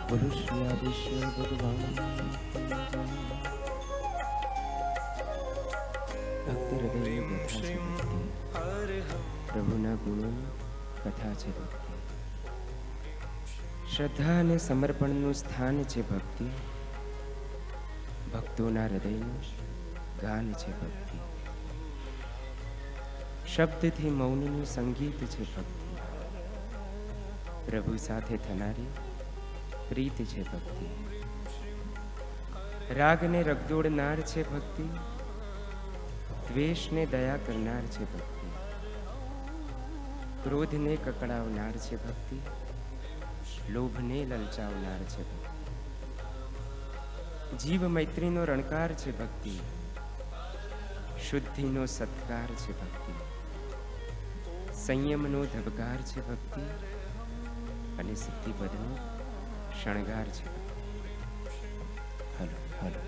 बोलो श्री आदिश्वर भगवान भक्ति हृदय व्यथा छे भक्ति प्रभुना गुणों कथा छे भक्ति श्रद्धा અને સમર્પણનું સ્થાન છે ભક્તિ ભક્તોના હૃદયનું ગાન છે ભક્તિ શબ્દથી મૌનનું સંગીત છે ભક્તિ પ્રભુ સાથે થનારી प्रीत छे भक्ति राग ने रगदोड़नार छे भक्ति द्वेष ने दया करनार छे भक्ति क्रोध ने ककड़ावनार छे भक्ति लोभ ने ललचावनार छे भक्ति जीव मैत्री नो रणकार छे भक्ति शुद्धि नो सत्कार छे भक्ति संयम नो धबकार छे भक्ति अने सिद्धि पदनो शणगार छे। हलो हलो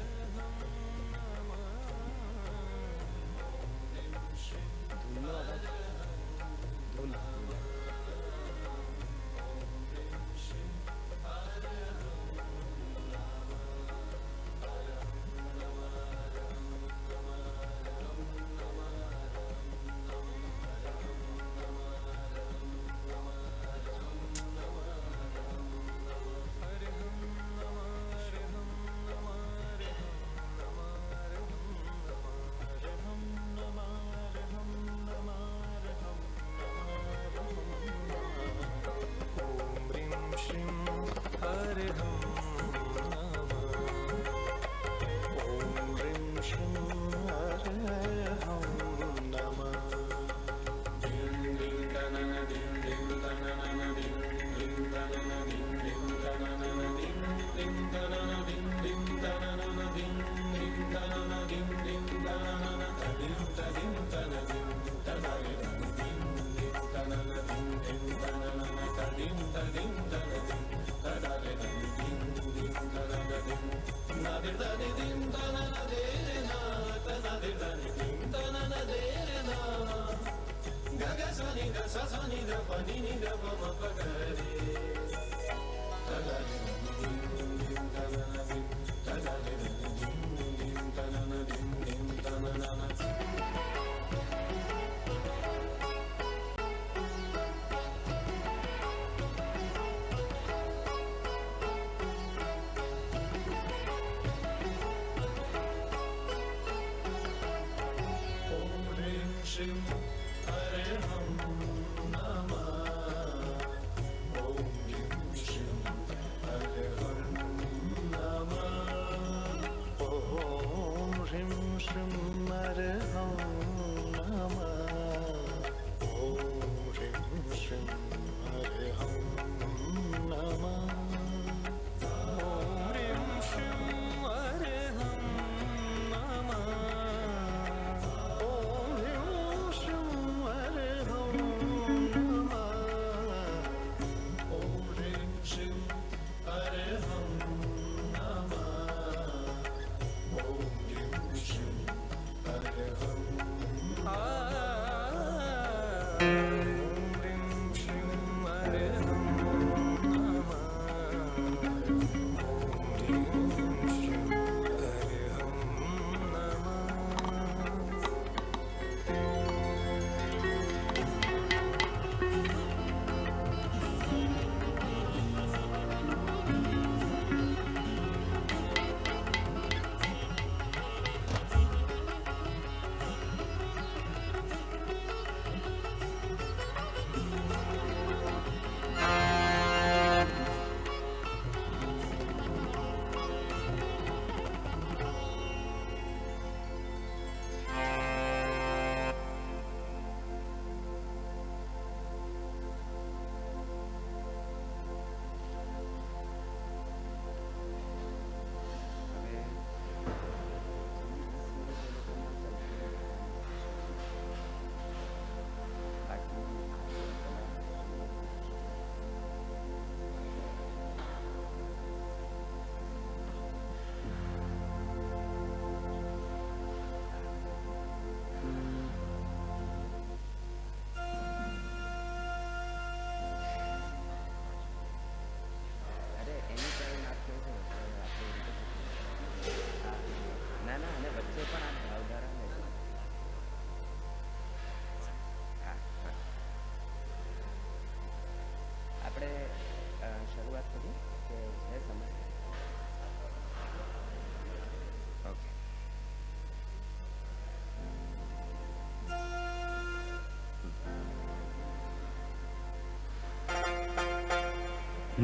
तू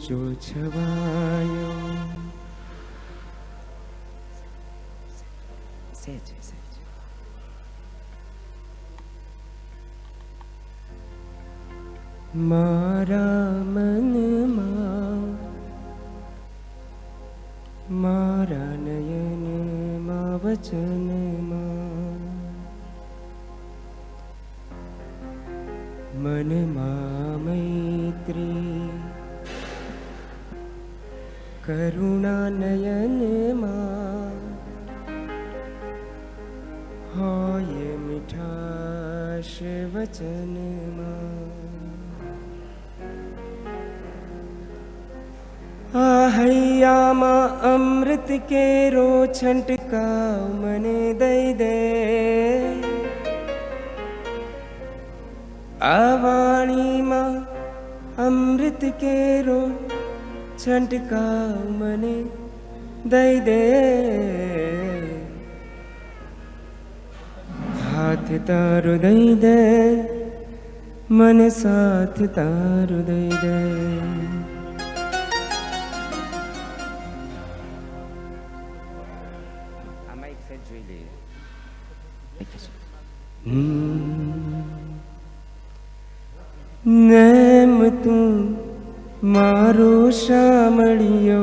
जो छवायो सहज सहज मारा मन मारा नयन मा वचन मन मा मैत्री करुणा नयन मा होय मिठाश वचन मा आहैया मा अमृत के रो छंटकाव मने दई दे आवाणी मा अमृत के रो छंटकाव मने दई दे हाथ तारो दई दे मन साथ तारो दई दे नेम तू मारो शामड़ियो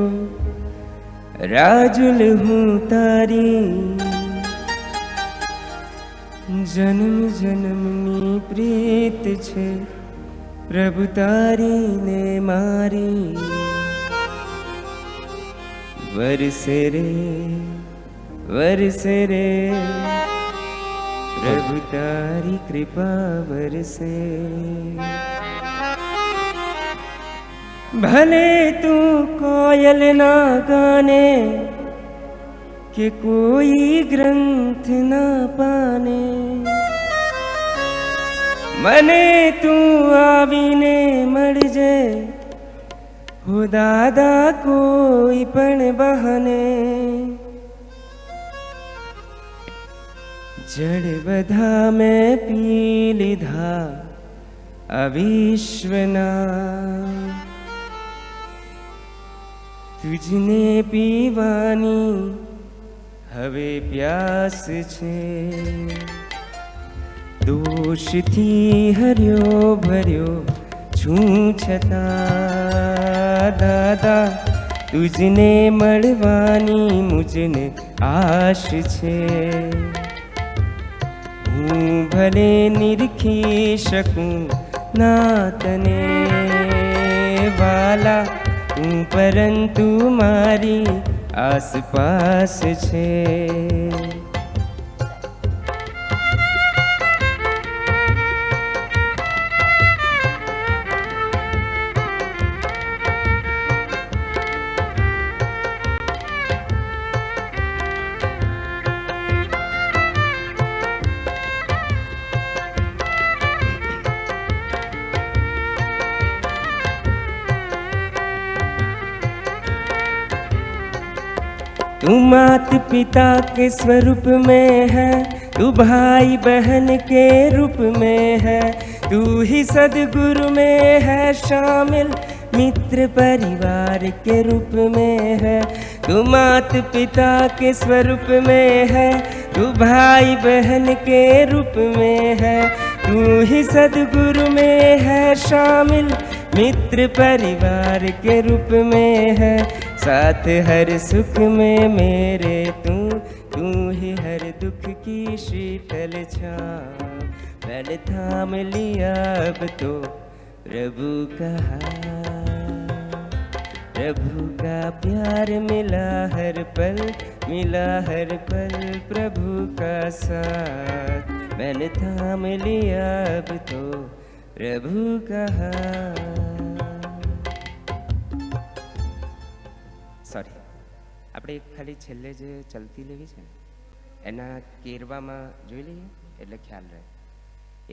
राजुल हूँ तारी जन्म जन्मनी प्रीत छे प्रभु तारी ने मारी वरसे रे प्रभु तारी कृपा बरसे भले तू कोयल ना गाने कि कोई ग्रंथ ना पाने मने तू आवीने मर जे हो दादा कोई पण बहाने जड़ बधा में पी लीधा अविश्वना तुझने पीवानी हवे प्यास छे दोष थी हरियो भरियो छू छता दादा तुझने मळवानी मुझने आश छे हूँ भले निरखी शकूं ना तने वाला हूँ परंतु मारी आसपास छे तू मात पिता के स्वरूप में है तू भाई बहन के रूप में है तू ही सद्गुरु में है शामिल मित्र परिवार के रूप में है तू मात पिता के स्वरूप में है तू भाई बहन के रूप में है तू ही सद्गुरु में है शामिल मित्र परिवार के रूप में है साथ हर सुख में मेरे तू ही हर दुख की शीतल छाँव मैंने थाम लिया अब तो प्रभु का प्रभु का प्यार मिला हर पल प्रभु का साथ मैंने थाम लिया अब तो प्रभु का सॉरी આપણે ખાલી છેલ્લે જે ચલતી લેવી છે એના કેરવામાં જોઈ લઈએ એટલે ખ્યાલ રહે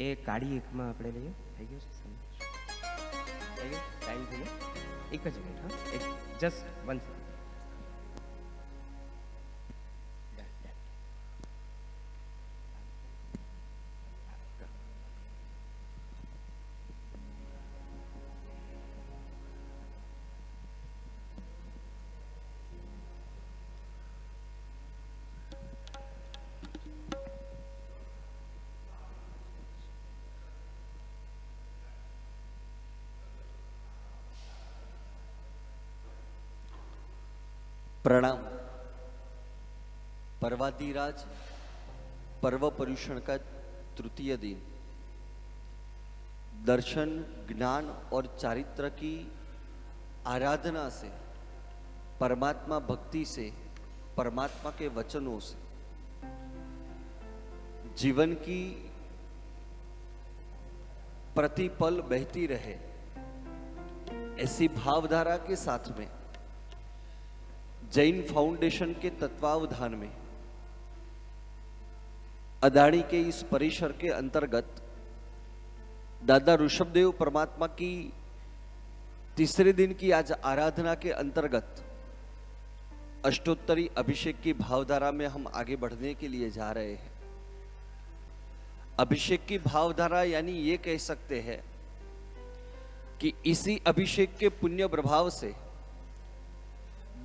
એ કાળી એકમાં આપણે લઈએ થઈ ગયું છે થઈ ગયું ટાઈમ થઈ ગયો એક જ મિનિટ હા એક જસ્ટ 1 સેકન્ડ प्रणाम। पर्वाधिराज पर्व पर्युषण का तृतीय दिन दर्शन, ज्ञान और चारित्र की आराधना से, परमात्मा भक्ति से, परमात्मा के वचनों से जीवन की प्रतिपल बहती रहे, ऐसी भावधारा के साथ में जैन फाउंडेशन के तत्वावधान में अदानी के इस परिसर के अंतर्गत दादा ऋषभदेव परमात्मा की तीसरे दिन की आज आराधना के अंतर्गत अष्टोत्तरी अभिषेक की भावधारा में हम आगे बढ़ने के लिए जा रहे हैं। अभिषेक की भावधारा यानी ये कह सकते हैं कि इसी अभिषेक के पुण्य प्रभाव से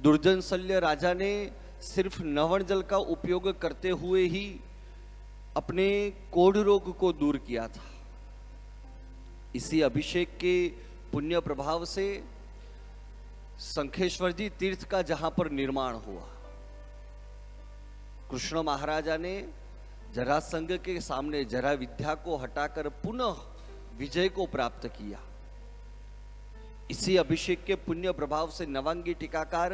दुर्जन शल्य राजा ने सिर्फ नवण जल का उपयोग करते हुए ही अपने कोढ़ रोग को दूर किया था। इसी अभिषेक के पुण्य प्रभाव से शंखेश्वर जी तीर्थ का जहां पर निर्माण हुआ, कृष्ण महाराजा ने जरासंध के सामने जरा विद्या को हटाकर पुनः विजय को प्राप्त किया। इसी अभिषेक के पुण्य प्रभाव से नवांगी टीकाकार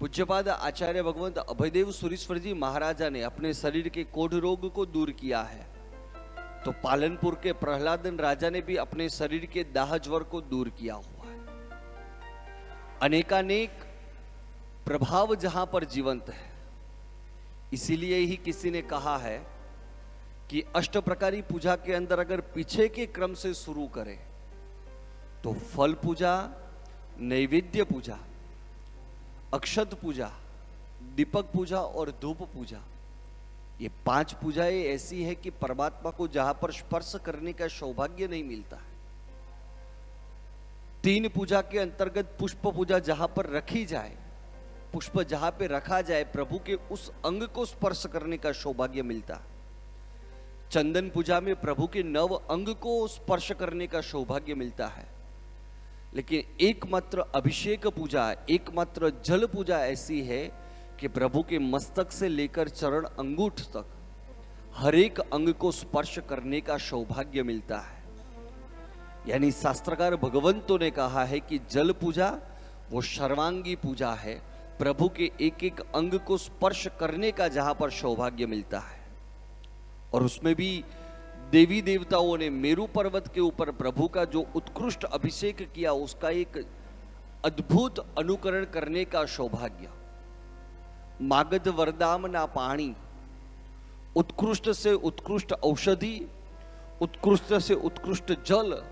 पूज्यपाद आचार्य भगवंत अभयदेव सुरीश्वर जी महाराजा ने अपने शरीर के कोढ़ रोग को दूर किया है, तो पालनपुर के प्रहलादन राजा ने भी अपने शरीर के दाह ज्वर को दूर किया हुआ है। अनेकानेक प्रभाव जहां पर जीवंत है, इसीलिए ही किसी ने कहा है कि अष्ट प्रकारी पूजा के अंदर अगर पीछे के क्रम से शुरू करें तो फल पूजा, नैवेद्य पूजा, अक्षत पूजा, दीपक पूजा और धूप पूजा, ये 5 पूजाएं ऐसी है कि परमात्मा को जहां पर स्पर्श करने का सौभाग्य नहीं मिलता है। 3 पूजा के अंतर्गत पुष्प पूजा जहां पर रखी जाए, पुष्प जहां पे रखा जाए, प्रभु के उस अंग को स्पर्श करने का सौभाग्य मिलता है। चंदन पूजा में प्रभु के नव अंग को स्पर्श करने का सौभाग्य मिलता है। लेकिन एकमात्र अभिषेक पूजा, एकमात्र जल पूजा ऐसी है कि प्रभु के मस्तक से लेकर चरण अंगूठ तक हर एक अंग को स्पर्श करने का सौभाग्य मिलता है। यानी शास्त्रकार भगवंतों ने कहा है कि जल पूजा वो सर्वांगी पूजा है, प्रभु के एक एक अंग को स्पर्श करने का जहां पर सौभाग्य मिलता है। और उसमें भी देवी देवताओं ने मेरु पर्वत के ऊपर प्रभु का जो उत्कृष्ट अभिषेक किया, उसका एक अद्भुत अनुकरण करने का सौभाग्य। मागध वरदाम ना पानी, उत्कृष्ट से उत्कृष्ट औषधि, उत्कृष्ट से उत्कृष्ट जल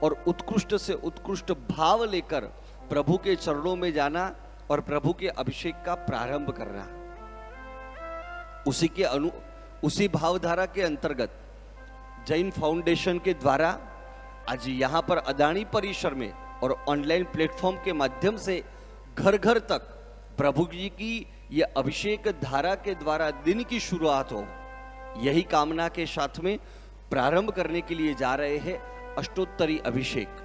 और उत्कृष्ट से उत्कृष्ट भाव लेकर प्रभु के चरणों में जाना और प्रभु के अभिषेक का प्रारंभ करना। उसी भावधारा के अंतर्गत जैन फाउंडेशन के द्वारा आज यहां पर अदानी परिसर में और ऑनलाइन प्लेटफॉर्म के माध्यम से घर घर तक प्रभु जी की यह अभिषेक धारा के द्वारा दिन की शुरुआत हो, यही कामना के साथ में प्रारंभ करने के लिए जा रहे हैं अष्टोत्तरी अभिषेक।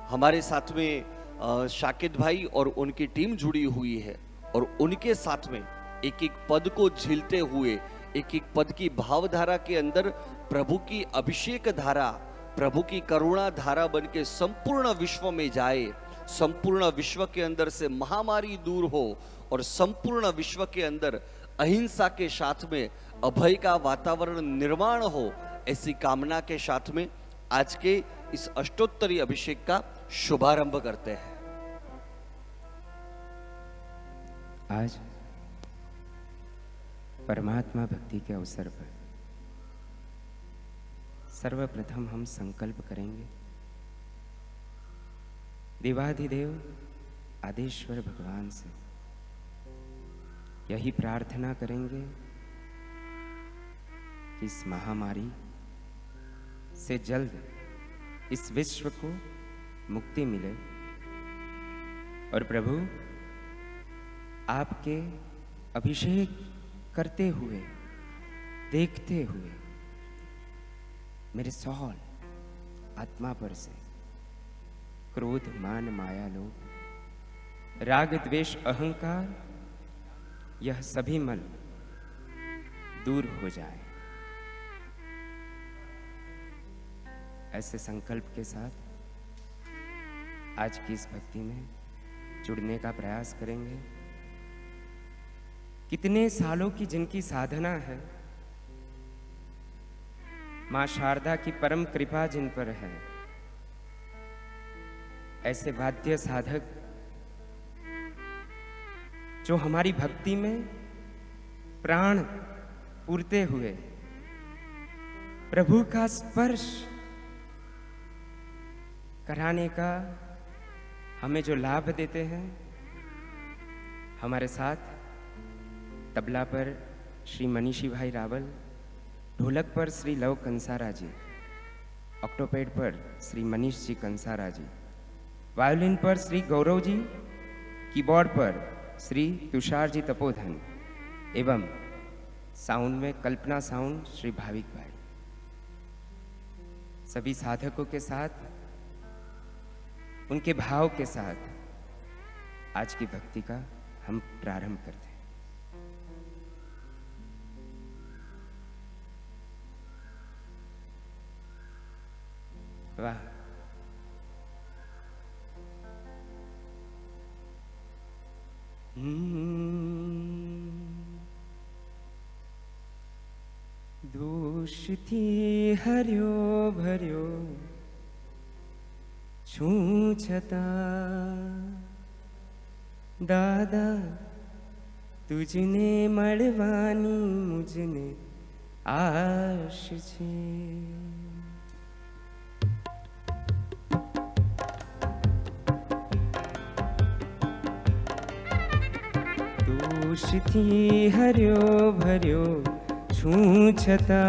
हमारे साथ में शाकिद भाई और उनकी टीम जुड़ी हुई है और उनके साथ में एक एक पद को झीलते हुए, एक एक पद की भावधारा के अंदर प्रभु की अभिषेक धारा, प्रभु की करुणा धारा बन के संपूर्ण विश्व में जाए, संपूर्ण विश्व के अंदर से महामारी दूर हो और संपूर्ण विश्व के अंदर अहिंसा के साथ में अभय का वातावरण निर्माण हो, ऐसी कामना के साथ में आज के इस अष्टोत्तरी अभिषेक का शुभारंभ करते हैं। आज परमात्मा भक्ति के अवसर पर सर्वप्रथम हम संकल्प करेंगे, देवाधिदेव आदेश्वर भगवान से यही प्रार्थना करेंगे कि इस महामारी से जल्द इस विश्व को मुक्ति मिले और प्रभु आपके अभिषेक करते हुए, देखते हुए मेरे सौल आत्मा पर से क्रोध, मान, माया, लोभ, राग, द्वेष, अहंकार यह सभी मल दूर हो जाए। ऐसे संकल्प के साथ आज की इस भक्ति में जुड़ने का प्रयास करेंगे। कितने सालों की जिनकी साधना है, मां शारदा की परम कृपा जिन पर है, ऐसे वाद्य साधक जो हमारी भक्ति में प्राण पूरते हुए प्रभु का स्पर्श कराने का हमें जो लाभ देते हैं। हमारे साथ तबला पर श्री मनीषी भाई रावल, ढोलक पर श्री लव कंसारा जी, ऑक्टोपैड पर श्री मनीष जी कंसारा जी, वायोलिन पर श्री गौरव जी, कीबोर्ड पर श्री तुषार जी तपोधन एवं साउंड में कल्पना साउंड श्री भाविक भाई। सभी साधकों के साथ, उनके भाव के साथ आज की भक्ति का हम प्रारंभ करते हैं। वाह, दोष थी हर्यो भर्यो छूछता दादा तुझने મળવાની મુજને આશ છે। दोष थी हर्यो भर्यो छूछता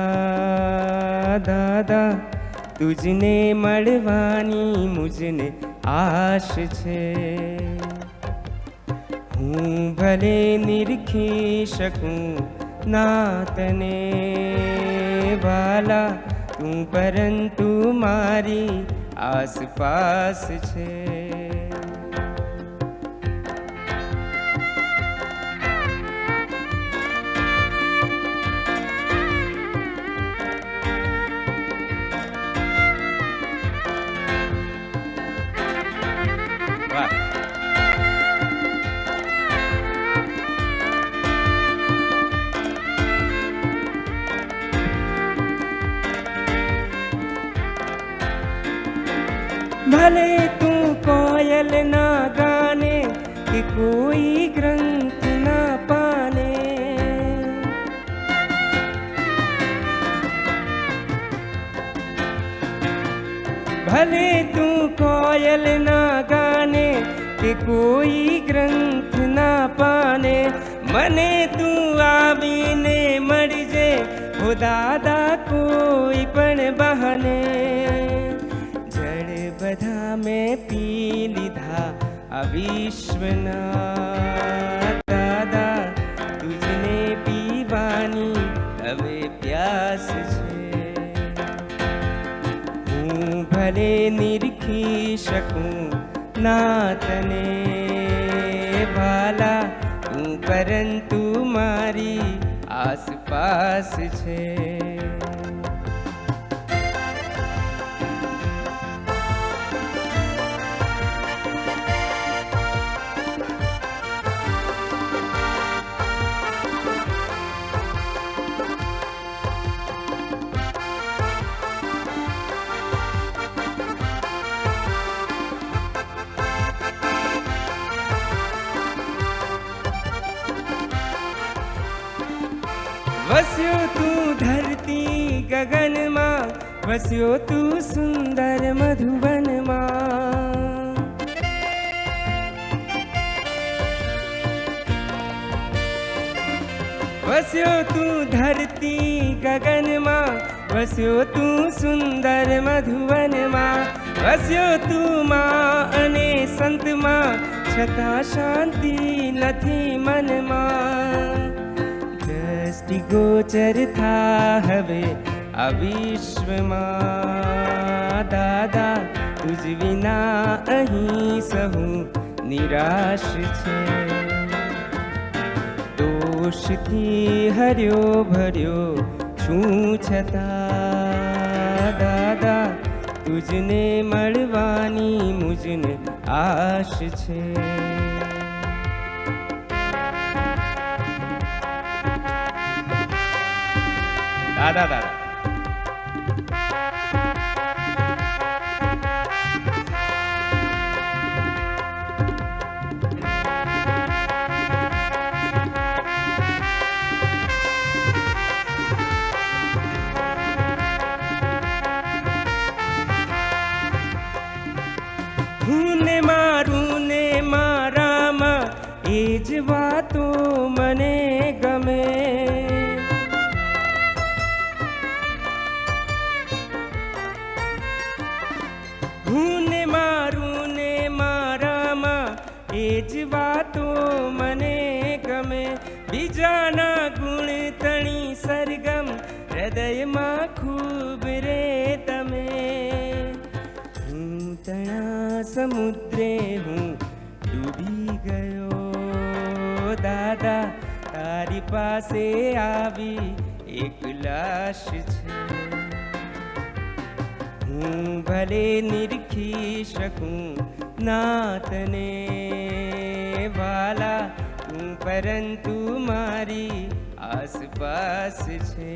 दादा तुझने મળવાની મુજને આશ છે। હું ભલે નિરખી શકું ના તને વાલા, તું પરંતુ મારી આસપાસ છે। भले तू कोयल ना गाने कि कोई ग्रंथ ना पाने, भले तू कोयल ना गाने कि कोई ग्रंथ ना पाने, मने तू आवीने मरी जे हो दादा कोई पण बहाने। बधा में पी लीधा अविश्वना दादा तुझने पीवानी हवे प्यास छे। हूँ भले निरखी शकूं ना तने वाला, तू परंतु मारी आसपास छे। वस्यो तू धरती गगन मां, वस्यो तू सुंदर मधुबन मां। वस्यो तू धरती गगन मां, वस्यो तू सुंदर मधुबन मां। वस्यो तू मां अने संत मां, छता शांति नथी मन मां। दृष्टि गोचर था हवे आ विश्वमा दादा, तुझ विना अहीं सहु निराश छे। तो होश थी हरियो भरियो छूं छता दादा तुझने મળવાની મુજને આશ છે દાદા દાદા ને મારામાં એ જ વાતો મને ગમે હું ને મારામાં એ જ વાતો મને ગમે બીજાના ગુણ તણી સરગમ હૃદયમાં ખૂબ રે તમે તણા સમુદ્રે હું ડૂબી ગયો દાદા તારી પાસે આવી એક લાશ છે હું ભલે નિરખી શકું નાતને વાલા તું પરંતુ મારી આસપાસ છે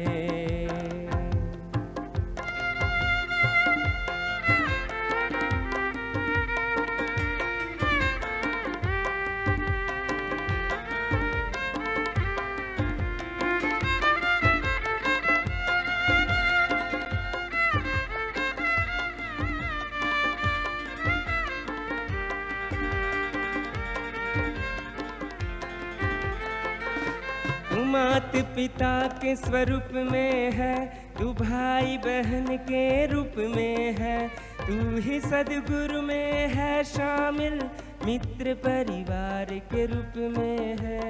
मात पिता के स्वरूप में है तू भाई बहन के रूप में है तू ही सदगुरु में है शामिल मित्र परिवार के रूप में है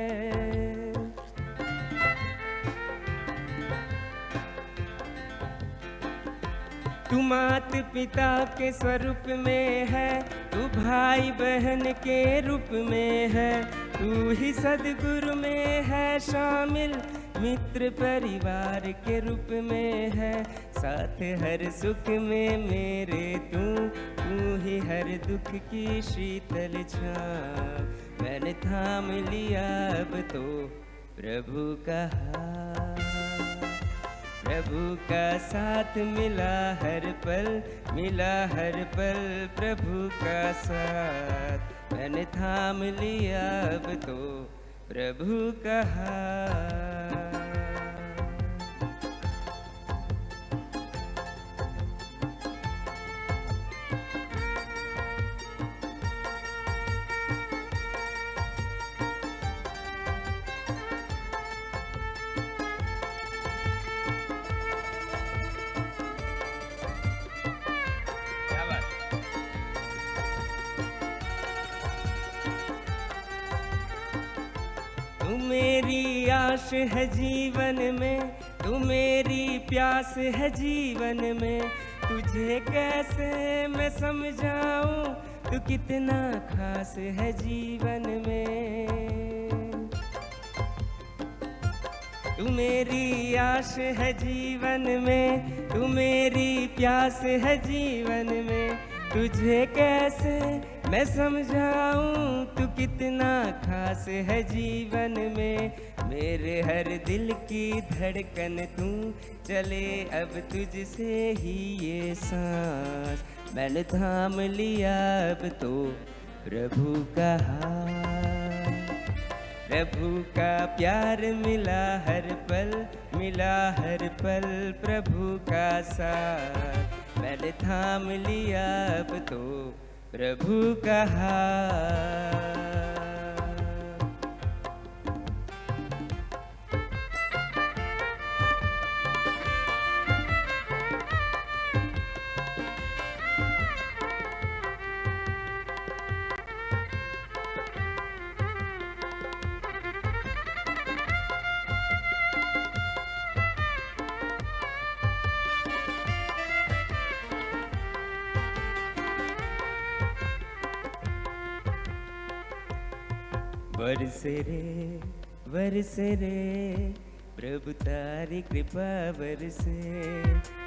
तू मात पिता के स्वरूप में है तू भाई बहन के रूप में है तू ही सदगुरु में है शामिल मित्र परिवार के रूप में है साथ हर सुख में मेरे तू ही हर दुख की शीतल छाँव मैंने थाम लिया अब तो प्रभु का हाथ प्रभु का साथ मिला हर पल प्रभु का साथ मैंने थाम लिया अब तो प्रभु का हाथ तू मेरी आश है जीवन में तू मेरी प्यास है जीवन में तुझे कैसे मैं समझाऊं तू कितना खास है जीवन में तू मेरी आश है जीवन में तू मेरी प्यास है जीवन में तुझे कैसे मैं समझाऊं तू कितना खास है जीवन में मेरे हर दिल की धड़कन तू चले अब तुझसे ही ये सांस मैंने थाम लिया अब तो प्रभु का हाथ प्रभु का प्यार मिला हर पल प्रभु का साथ मैंने थाम लिया अब तो प्रभु का हाथ बरसे रे वरसे रे प्रभु तारी कृपा वरसे,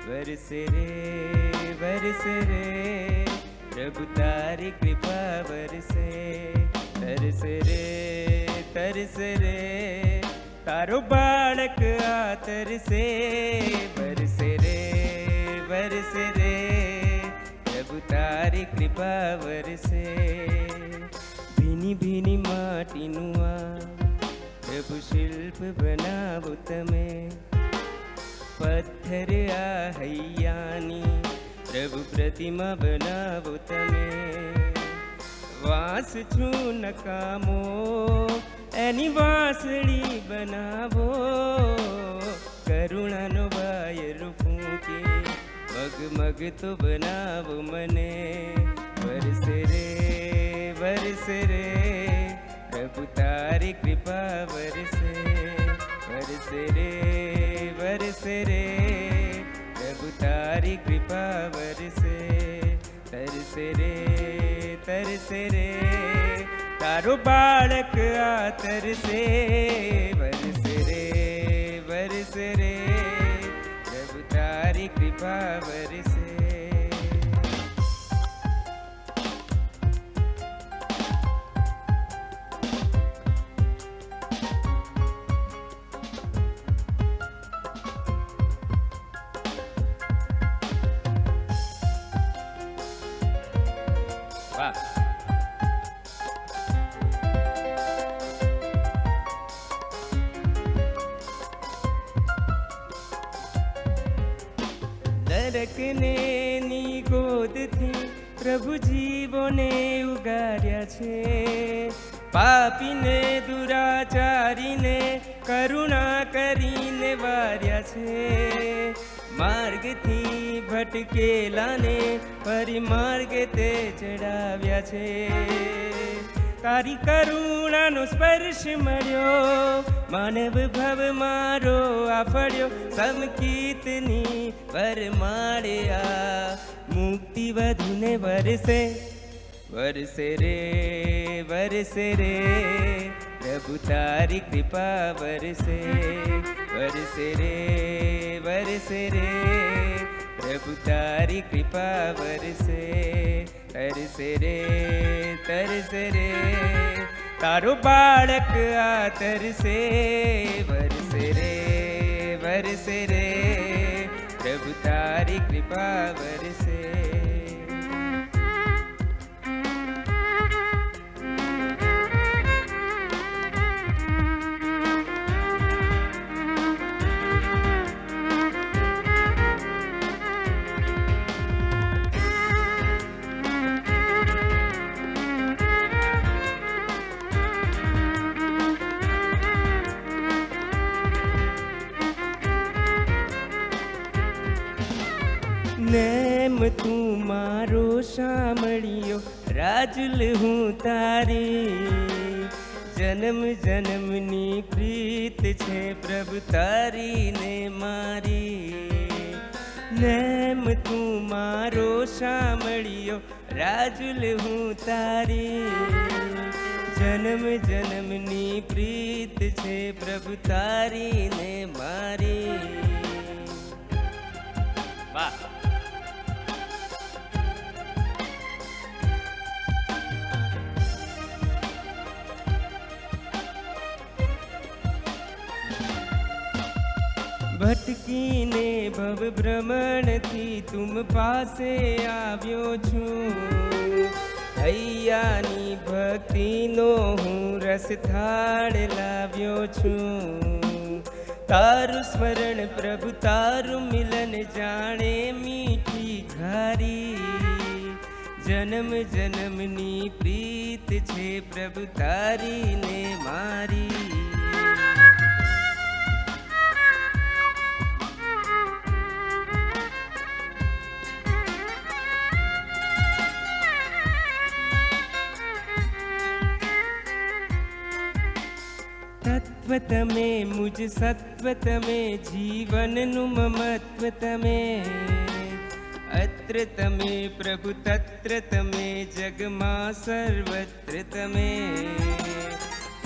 वरसे रे प्रभु तारी कृपा वरसे, तरस रे तारो बालक आ तरसे, बरसे रे प्रभु तारी कृपा वरसे। भीनी भीनी माटीનું આ प्रभु शिल्प बनावो तमे, पत्थर आ हैयानी प्रभु प्रतिमा बनावो तमे। वास छू नकामो एनी वासड़ी बनावो, करुणानो वायर फूंकी मग मग तो बनावो मने। वरसे रे प्रभु तारी कृपा वरसे, वरसे रे प्रभु तारी कृपा वरसे। तरसे रे तारो बालक आ तरसे, वरसे रे प्रभु तारी कृपा वरसे। દરકને ની ગોદથી પ્રભુ જીવોને ઉગાર્યા છે, પાપીને દુરાચારીને કરુણા કરીને વાર્યા છે। માર્ગથી ભટકેલાને પરિમાર્ગ તે ચડાવ્યા છે। તારી કરુણાનો સ્પર્શ મળ્યો, માનવ ભવ મારો આફળ્યો। સમકીર્તની વરમાળ્યા મુક્તિ વધુને વરસે, વરસે રે પ્રભુ તારી कृपा વરસે, વરસે રે प्रभु तारी कृपा वरसे। तरसे रे तारो बालक आ तरसे, वरसे रे प्रभु तारी कृपा वरसे। नेम तू मारो शामळियो राजुल हूँ तारी, जन्म जन्मनी प्रीत छे प्रभु तारी ने मारी। नेम तू मारो शामळियो राजुल हूँ तारी, जन्म जन्मनी प्रीत छे प्रभु तारी ने मारी। वाह! ભટકીને ભવ ભ્રમણથી તુમ પાસે આવ્યો છું, હૈયાની ભક્તિનો હું રસ થાળ લાવ્યો છું। તારું સ્મરણ પ્રભુ તારું મિલન જાણે મીઠી ખારી, જન્મ જન્મની પ્રીત છે પ્રભુ તારી ને મારી। तत्व तमे मुझ सत्व तमे जीवननु ममत्व तमे, अत्र तमे प्रभु तत्र तमे जगमा सर्वत्र तमे।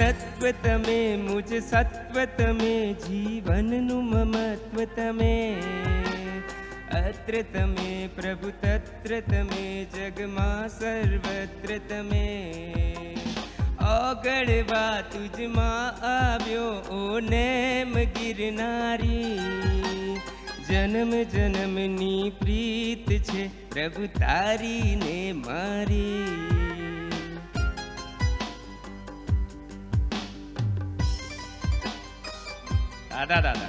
तत्व तमे मुझ सत्व तमे जीवन नु ममत्व तमे अत्र तमे प्रभु तत्र तमे जगमा सर्वत्र तमे ओगळवा तुझमा आव्यो ओ नेम गिरनारी जन्म जन्मनी प्रीत छे प्रभु तारी ने मारी दादा दादा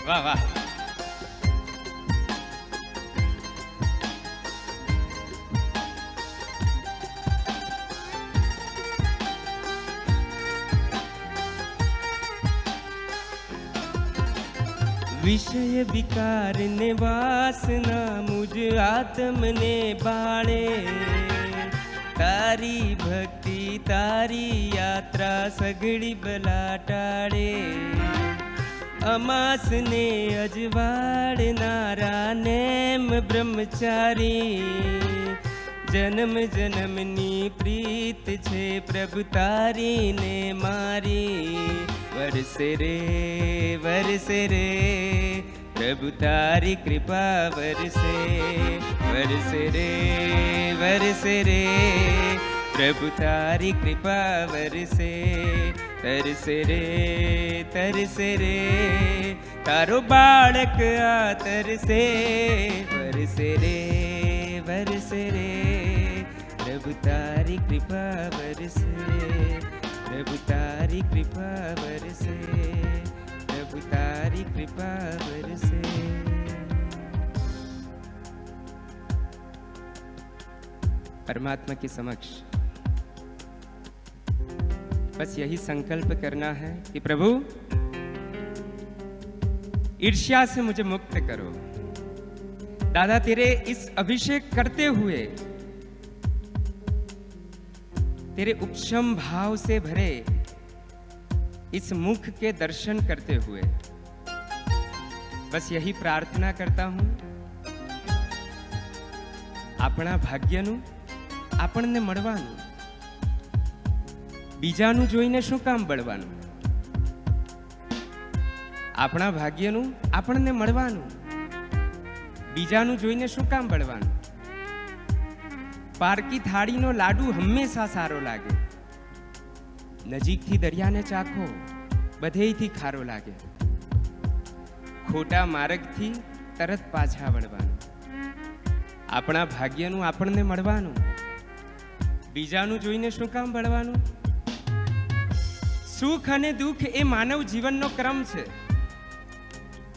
वाह वाह विषय विकार ने वासना मुझ आत्म ने बाळे तारी भक्ति तारी यात्रा सगड़ी बला टाळे अमास ने अजवाड़ नारा नेम ब्रह्मचारी जन्म जन्मनी प्रीत छे प्रभु तारी ने मारी वरसे रे प्रभु तारी कृपा वरसे रे प्रभु तारी कृपा वरसे तरसे रे तारो बाळक आ तरसे वरसे रे प्रभु तारी कृपा वरसे प्रभु तारी कृपा वरसे प्रभु तारी कृपा वरसे परमात्मा के समक्ष बस यही संकल्प करना है कि प्रभु ईर्ष्या से मुझे मुक्त करो। दादा तेरे इस अभिषेक करते हुए तेरे उपशम भाव से भरे इस मुख के दर्शन करते हुए बस यही प्रार्थना करता हूं अपना भाग्यनु આપણને મળવાનું બીજાનું જોઈને શું કામ બળવાનું આપણા ભાગ્યનું આપણને મળવાનું બીજાનું જોઈને શું કામ બળવાનું પારકી થાળીનો લાડુ હંમેશા સારો લાગે નજીકથી દરિયાને ચાખો બધેયથી ખારો લાગે ખોટા માર્ગથી તરત પાછા વળવાનું આપણા ભાગ્યનું આપણને મળવાનું બીજાનું જોઈને શું કામ બળવાનું સુખ અને દુઃખ એ માનવ જીવનનો ક્રમ છે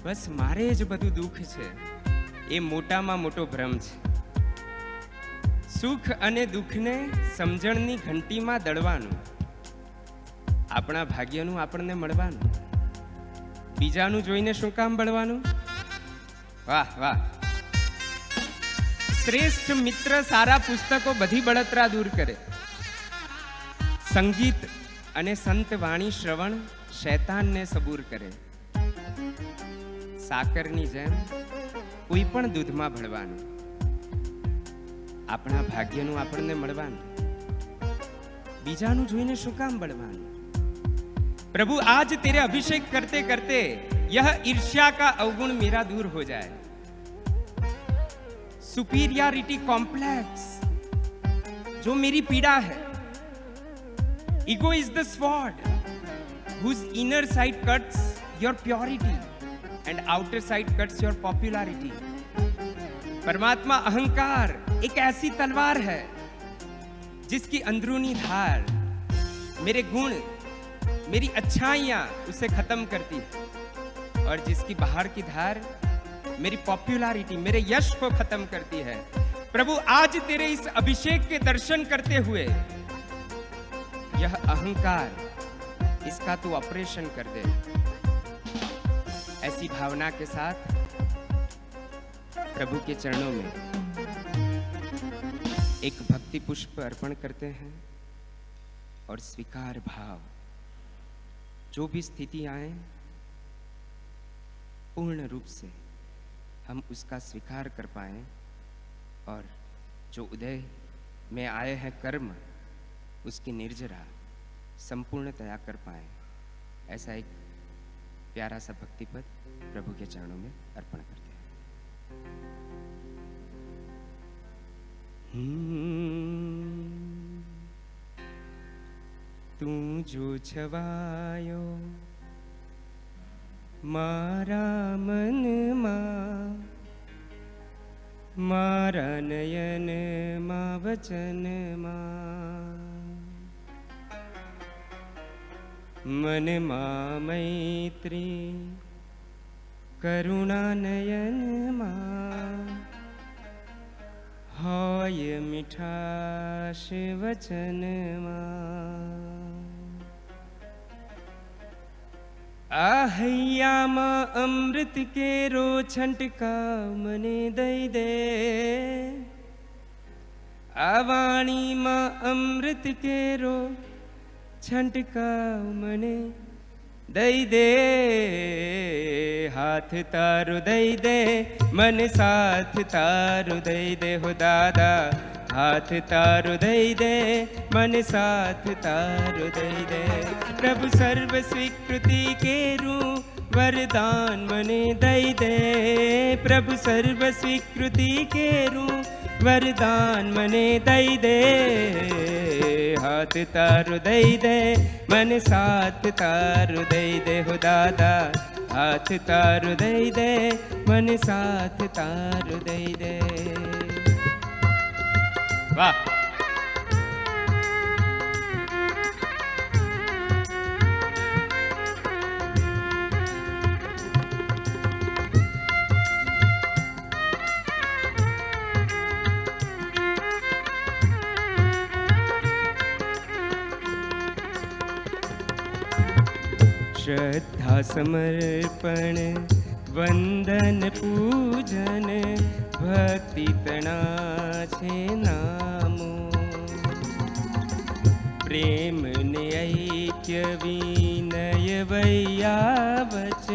બસ મારે જ બધું દુઃખ છે એ મોટામાં મોટો ભ્રમ છે સુખ અને દુઃખને સમજણની ઘંટીમાં દળવાનું આપણા ભાગ્યનું આપણને મળવાનું બીજાનું જોઈને શું કામ બળવાનું વાહ વાહ શ્રેષ્ઠ મિત્ર સારા પુસ્તકો બધી બળતરા દૂર કરે સંગીત અને સંત વાણી શ્રવણ શૈતાનને સબૂર કરે સાકરની જેમ કોઈ પણ દૂધમાં ભળવાનું આપણા ભાગ્યનું આપણને મળવાનું બીજાનું જોઈને શું કામ બળવાનું प्रभु आज तेरे अभिषेक करते करते यह ईर्ष्या का अवगुण मेरा दूर हो जाए सुपीरियरिटी कॉम्प्लेक्स जो मेरी पीड़ा है ego is the sword whose inner side cuts your purity and outer side cuts your popularity परमात्मा अहंकार एक ऐसी तलवार है जिसकी अंदरूनी धार मेरे गुण मेरी अच्छाइयां उसे खत्म करती है और जिसकी बाहर की धार मेरी पॉपुलैरिटी मेरे यश को खत्म करती है प्रभु आज तेरे इस अभिषेक के दर्शन करते हुए यह अहंकार इसका तू ऑपरेशन कर दे ऐसी भावना के साथ प्रभु के चरणों में एक भक्ति पुष्प अर्पण करते हैं और स्वीकार भाव जो भी स्थिति आए पूर्ण रूप से हम उसका स्वीकार कर पाएं और जो उदय में आए हैं कर्म, उसकी निर्जरा संपूर्णतया कर पाएं। ऐसा एक प्यारा सा भक्ति पद प्रभु के चरणों में अर्पण करते हैं। तू जो छवायो मारा मन मारा नयन मा वचन मन मा मैत्री करुणा नयन होय मिठास वचन आहैया माँ अमृत के रो छंटका मने दई दे, आवाणी माँ अमृत के रो छंटका मने दई दे। हाथ तारू दई दे, मन साथ तारू दई दे हो दादा। हाथ तारू दई दे, मन साथ तारू दई दे। प्रभु सर्व स्वीकृति के रू वरदान मने दई दे। प्रभु सर्व स्वीकृति के रू वरदान मने दई दे। हाथ तारू दई दे, मन साथ तारू दई दे हो दादा। हाथ तारू दई दे, मन साथ तारू दई दे। वाह! श्रद्धा समर्पण वंदन पूजन भक्ति तना छे नामो। प्रेम ने ऐक्य विनय वैयावच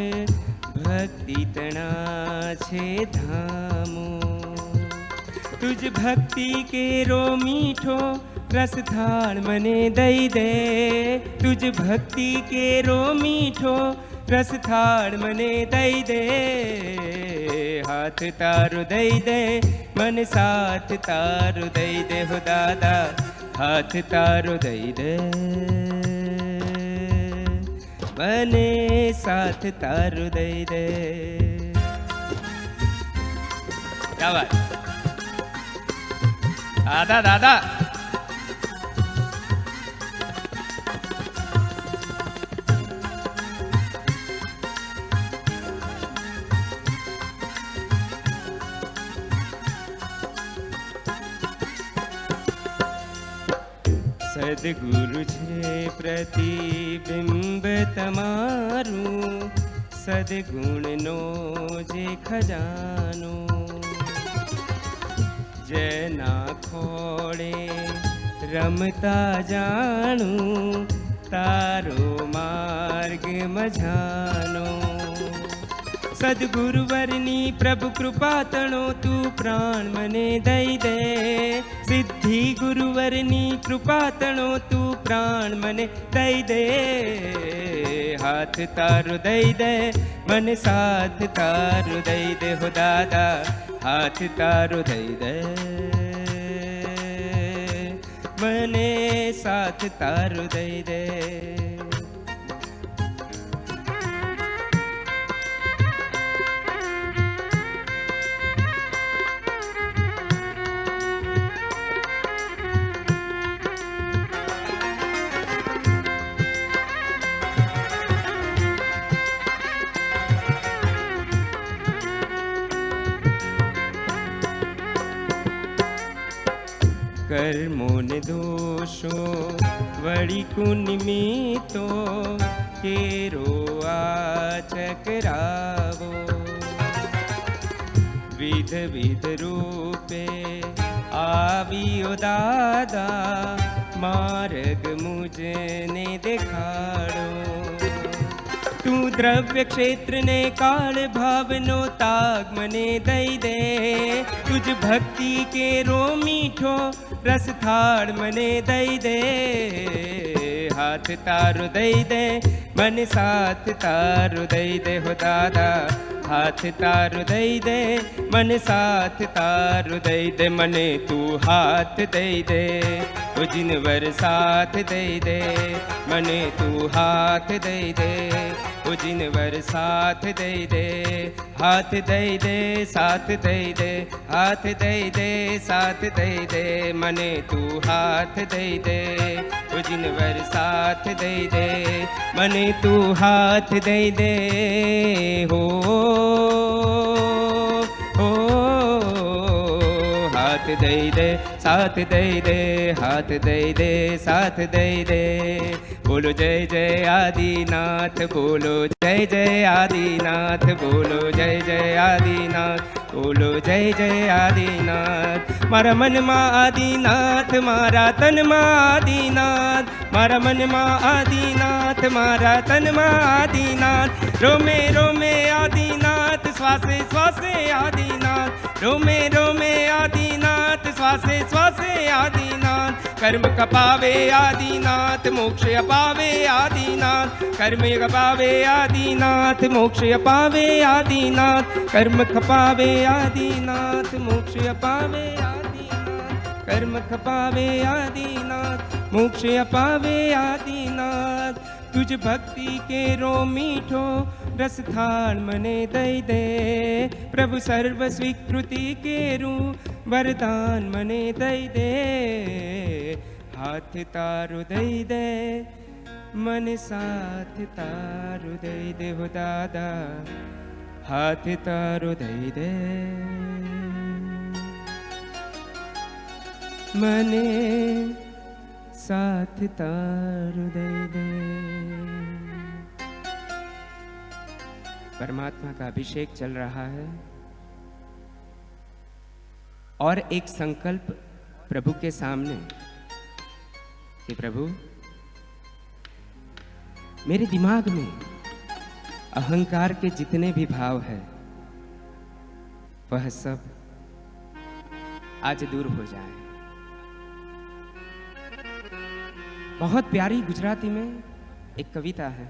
भक्ति तना छे धामो। तुझ भक्ति के रो मीठो रस थाल मने दई दे। तुझ भक्ति के रो मीठो रस थाल मने दई दे। हाथ तारू दई दे, मन साथ तारू दई दे हो दादा। हाथ तारू दई दे, मने साथ तारू दई दे। क्या बात दादा दादा। सद्गुरु छे प्रतिबिंब तमारू, सद्गुण नो जे खजानो। जना खोड़े रमता जानू, तारो मार्ग मझानो। सद्गुरुवरनी प्रभु कृपा तणो तू प्राण मने दई दे। सिद्धि गुरुवरनी कृपा तणो तू प्राण मने दई दे। हाथ तारू दई दे, मन साथ तारू दई दे हो दादा। हाथ तारू दई दे, मने साथ तारू दई दे। कर्मों ने दोषो वड़ी कुनिमितो, केरो आचकरावो। विध विध रूपे आवियो दादा, मार्ग मुझने दिखाड़ो। तू द्रव्य क्षेत्र ने काल भावनो ताग मने दई दे, तुझ भक्ति के रो मीठो रस थाड़ मने दई दे। हाथ तारु दई दे मन साथ तारु दई दे हो दादा, हाथ तारु दई दे मन साथ तारु दई दे, मने तू हाथ दई दे ओ जिनवर साथ दई दे, मने तू हाथ दई दे ओ जिनवर साथ दई दे। हाथ दई दे साथ दई दे, हाथ दई दे साथ दई दे, मने तू हाथ दई दे ओ जिनवर साथ दई दे, मने तू हाथ दई दे हो हाथ दई दे साथ दई दे, हाथ दई दे साथ दई दे। बोलो जय जय आदिनाथ, बोलो जय जय आदिनाथ, बोलो जय जय आदिनाथ, बोलो जय जय आदिनाथ। मारा मन मां आदिनाथ, मारा तन मां आदिनाथ, मारा मन मां आदिनाथ, मारा तन मां आदिनाथ। रोमे रोमे आदिनाथ, श्वासे श्वासे आदिनाथ, रोमे रोमे आदिनाथ, श्वासे श्वासे आदिनाथ। कर्म कपावे आदिनाथ, मोक्ष अपावे आदिनाथ, कर्म कपावे आदिनाथ, मोक्ष अपावे आदिनाथ, कर्म खपावे आदिनाथ, मोक्ष अपावे आदिनाथ, कर्म खपावे आदिनाथ, मोक्ष अपावे आदिनाथ। तुझ भक्ति के रो मीठो रस थाल मने दई दे, प्रभु सर्व स्वीकृति के रू वरदान मने दई दे। हाथ तारु दई दे मन साथ तारु दई दे हो दादा, हाथ तारु दई दे मने साथ तारु दई दे। परमात्मा का अभिषेक चल रहा है और एक संकल्प प्रभु के सामने कि प्रभु मेरे दिमाग में अहंकार के जितने भी भाव है वह सब आज दूर हो जाए। बहुत प्यारी गुजराती में एक कविता है,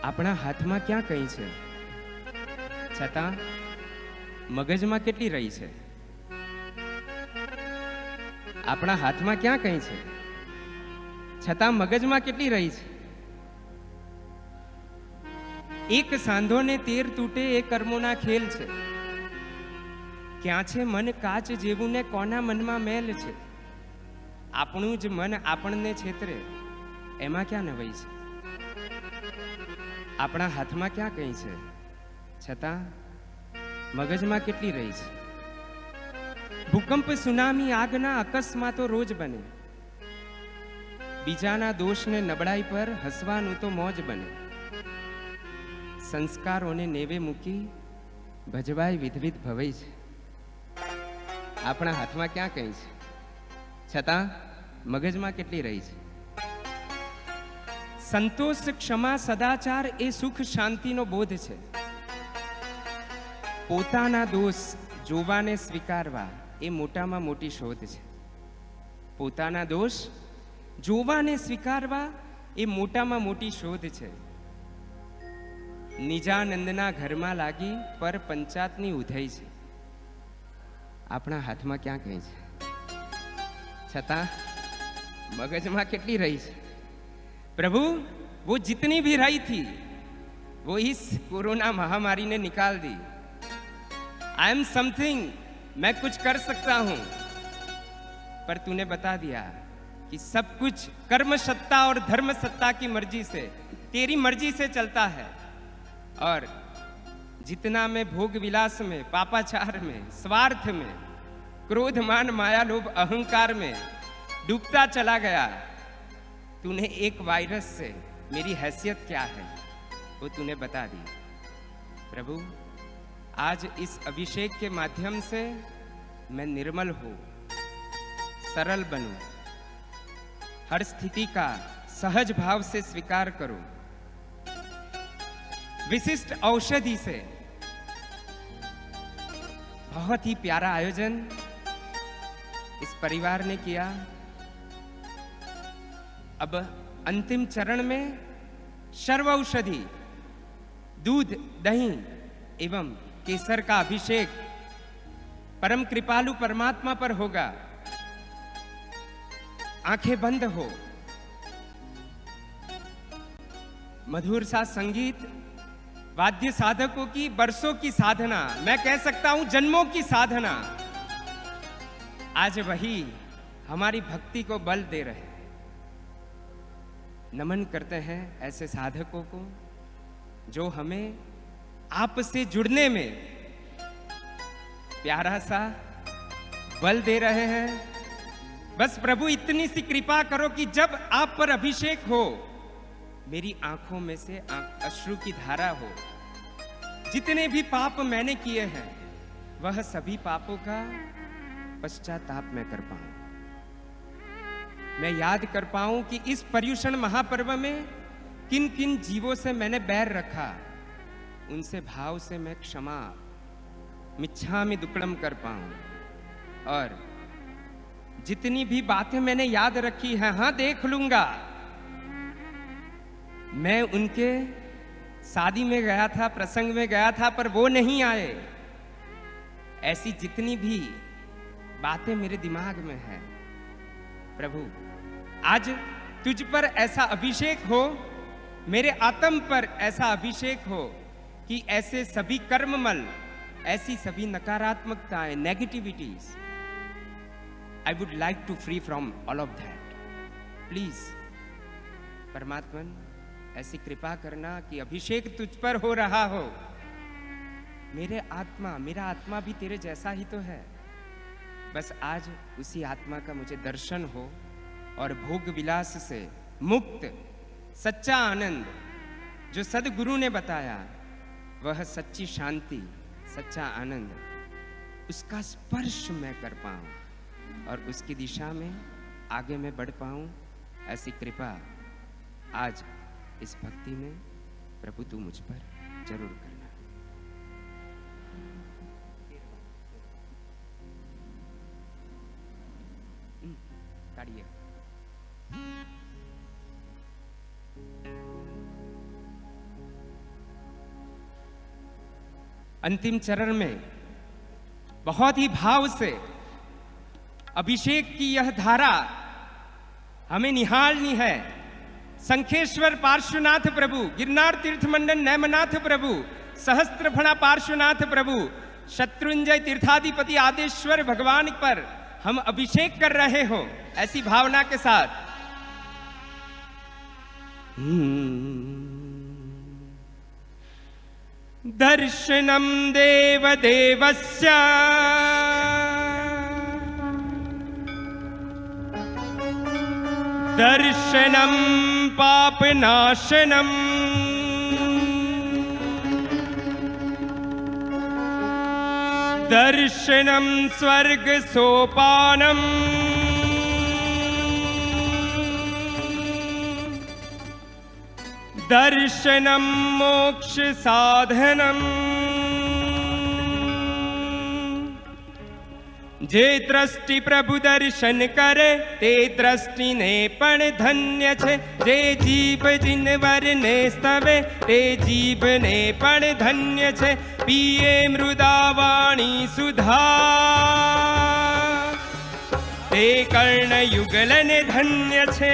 આપણા હાથમાં ક્યાં કઈ છે છતાં મગજમાં કેટલી રહી છે। આપણા હાથમાં ક્યાં કઈ છે છતાં મગજમાં કેટલી રહી છે। એક સાંધો ને તેર તૂટે એ કર્મોના ખેલ છે, ક્યાં છે મન કાચ જેવું ને કોના મનમાં મેલ છે। આપણું જ મન આપણને છેતરે એમાં ક્યાં નવાઈ છે। આપણા હાથમાં ક્યાં કઈ છે છતાં મગજમાં કેટલી રહી છે। ભૂકંપ સુનામી આગના અકસ્માતો રોજ બને, બીજાના દોષને નબળાઈ પર હસવાનું તો મોજ બને। સંસ્કારોને નેવે મૂકી ભજવાય વિધવિધ ભવાઈ છે। આપણા હાથમાં ક્યાં કઈ છે છતાં મગજમાં કેટલી રહી છે। संतोष क्षमा सदाचार ए सुख शांति नो बोध छे। पोताना दोष जोवाने स्वीकारवा ए मोटामां मोटी शोध छे। पोताना दोष जोवाने स्वीकारवा ए मोटामां मोटी शोध छे। निजानंदना घरमां लागी पर पंचातनी उधई छे। आपणा हाथमां क्यां कई छे छतां मगजमां केटली रही छे। प्रभु वो जितनी भी रही थी वो इस कोरोना महामारी ने निकाल दी। आई एम समथिंग, मैं कुछ कर सकता हूं, पर तूने बता दिया कि सब कुछ कर्म सत्ता और धर्म सत्ता की मर्जी से, तेरी मर्जी से चलता है। और जितना मैं भोग विलास में, पापाचार में, स्वार्थ में, क्रोध मान माया लोभ अहंकार में डूबता चला गया, तूने एक वायरस से मेरी हैसियत क्या है वो तूने बता दी। प्रभु आज इस अभिषेक के माध्यम से मैं निर्मल हूं, सरल बनूं, हर स्थिति का सहज भाव से स्वीकार करूं, विशिष्ट औषधि से। बहुत ही प्यारा आयोजन इस परिवार ने किया। अब अंतिम चरण में सर्व औषधि दूध, दही एवं केसर का अभिषेक परम कृपालु परमात्मा पर होगा। आंखें बंद हो, मधुर सा संगीत, वाद्य साधकों की वर्षों की साधना, मैं कह सकता हूं जन्मों की साधना, आज वही हमारी भक्ति को बल दे रहे हैं। नमन करते हैं ऐसे साधकों को जो हमें आपसे जुड़ने में प्यारा सा बल दे रहे हैं। बस प्रभु इतनी सी कृपा करो कि जब आप पर अभिषेक हो, मेरी आंखों में से अश्रु की धारा हो। जितने भी पाप मैंने किए हैं वह सभी पापों का पश्चाताप मैं कर पाऊं। मैं याद कर पाऊं कि इस पर्युषण महापर्व में किन किन जीवों से मैंने बैर रखा, उनसे भाव से मैं क्षमा मिच्छामि दुक्कडम कर पाऊं। और जितनी भी बातें मैंने याद रखी हैं, हाँ देख लूंगा। मैं उनके शादी में गया था, प्रसंग में गया था, पर वो नहीं आए। ऐसी जितनी भी बातें मेरे दिमाग में है, प्रभु आज तुझ पर ऐसा अभिषेक हो, मेरे आत्म पर ऐसा अभिषेक हो कि ऐसे सभी कर्ममल, ऐसी सभी नकारात्मकताएं, negativities, I would like to free from all of that. Please परमात्मन ऐसी कृपा करना कि अभिषेक तुझ पर हो रहा हो। मेरा आत्मा भी तेरे जैसा ही तो है। बस आज उसी आत्मा का मुझे दर्शन हो और भोग विलास से मुक्त सच्चा आनंद जो सदगुरु ने बताया, वह सच्ची शांति, सच्चा आनंद, उसका स्पर्श मैं कर पाऊं और उसकी दिशा में आगे मैं बढ़ पाऊं। ऐसी कृपा आज इस भक्ति में प्रभु तू मुझ पर जरूर करना। काढ़िए। अंतिम चरण में बहुत ही भाव से अभिषेक की यह धारा हमें निहालनी है। संखेश्वर पार्श्वनाथ प्रभु, गिरनार तीर्थ मंडल नैमनाथ प्रभु, सहस्त्रफणा पार्श्वनाथ प्रभु, शत्रुंजय तीर्थाधिपति आदेश्वर भगवान पर हम अभिषेक कर रहे हो, ऐसी भावना के साथ। दर्शनम देव देवस्य दर्शनम पापनाशनम दर्शनम स्वर्ग सोपानम दर्शनम मोक्ष साधनम। जे दृष्टि प्रभु दर्शन करे ते दृष्टि ने पण धन्य छे। जे जीव जिनवर ने स्तवे ते जीव ने पण धन्य छे। पिए मृदा वाणी सुधा ते कर्ण युगल ने धन्य छे।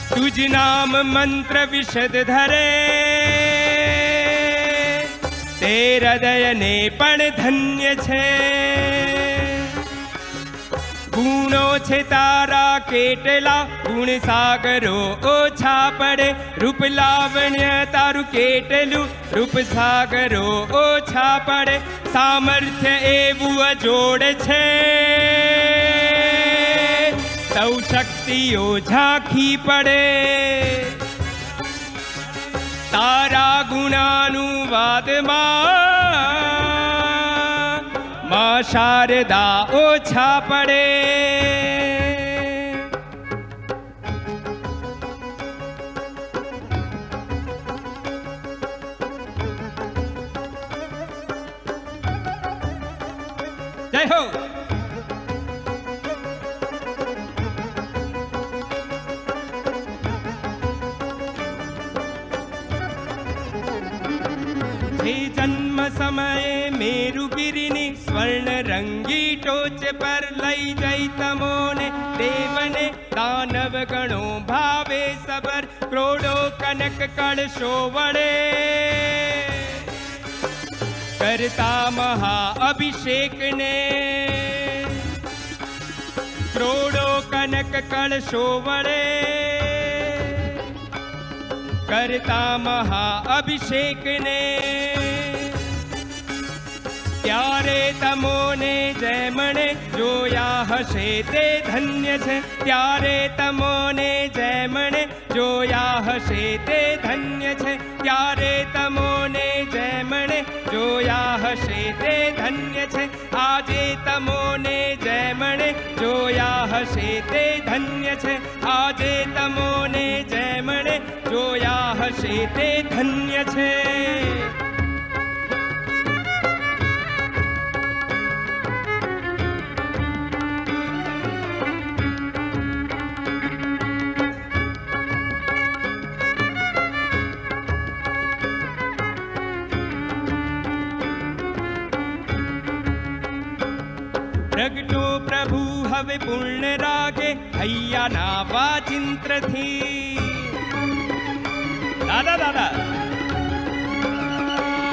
तुझ नाम मंत्र विशद धरे ते हृदय ने पण धन्य छे। गुणो छे तारा केटला गुण सागरो ओछा पड़े। रूप लावण्य तारु केटलू रूप सागरो ओछा पड़े। सामर्थ्य एवं अजोड़ छे सौ शक्तिओ झांकी पड़े। तारा गुणानुवाद मां शारदा ओछा पड़े। जय हो। हे जन्म समय मेरुगिरिनि स्वर्ण रंगी टोच पर लई जई तमोने देवने दानव गणो भावे सबर क्रोडो कनक कड़शो वड़े करता महा अभिषेक ने क्रोडो कनक कड़शो वड़े करता महा अभिषेक ने त्यारे तमोने जय मणे जोया हसे ते धन्य छे त्यारे तमोने जय मणे जोया हसे ते धन्य छे त्यारे तमोने जय मणे जोया हसे ते धन्य छे आजे तमोने जय मणे जोया हसे ते धन्य छे आजे तमोने जय मणे जोया हसे ते धन्य छे। प्रगटो प्रभु हवे पूर्ण रागे हैया नावा चिंत्र थी दादा दादा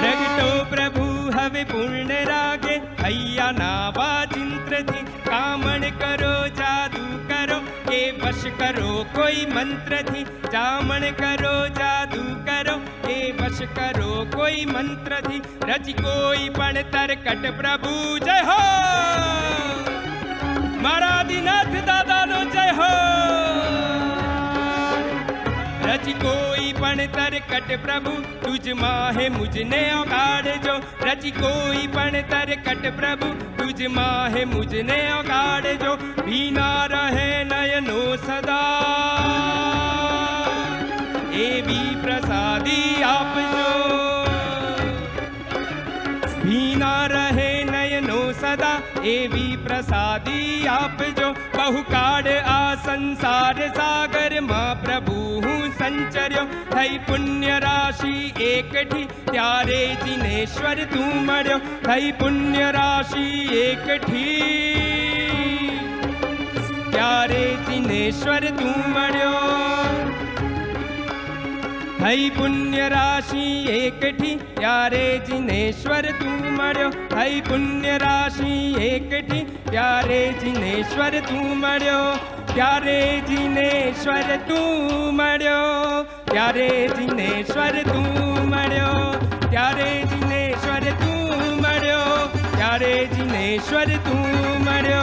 प्रगटो प्रभु हवे पूर्ण रागे हैया नावा चिंत्र थी कामण करो जादू करो के वश करो कोई मंत्र थी जामण करो जादू करो के वश करो कोई मंत्र थी रच कोई पण तरकट प्रभु जय हो मारा आदिनाथ दादा नो जय हो रच कोई पण तरकट प्रभु तुझ माहे मुझने ओगाड़ जो रच कोई पण तरकट प्रभु तुझ माहे मुझने ओगाड़ जो भीना रहे नयनो सदा एवी प्रसादी आप जो भीना रहे नयनो सदा एवी प्रसादी आप जो बहुकाड़ आ संसार सागर मां प्रभु हूँ संचर्यो थई पुण्य राशि एकठी त्यारे जिनेश्वर तू मर्यो थई पुण्य राशि एकठी त्यारे जिनेश्वर तू मर्यो थई पुण्य राशि एकठी त्यारे जिनेश्वर तू मर्यो थई पुण्य राशि एकठी त्यारे जिनेश्वर तू मर्यो त्यारे जिनेश्वर तू मर्यो त्यारे जिनेश्वर तू मर्यो त्यारे जिनेश्वर तू मर्यो त्यारे जिनेश्वर तू मर्यो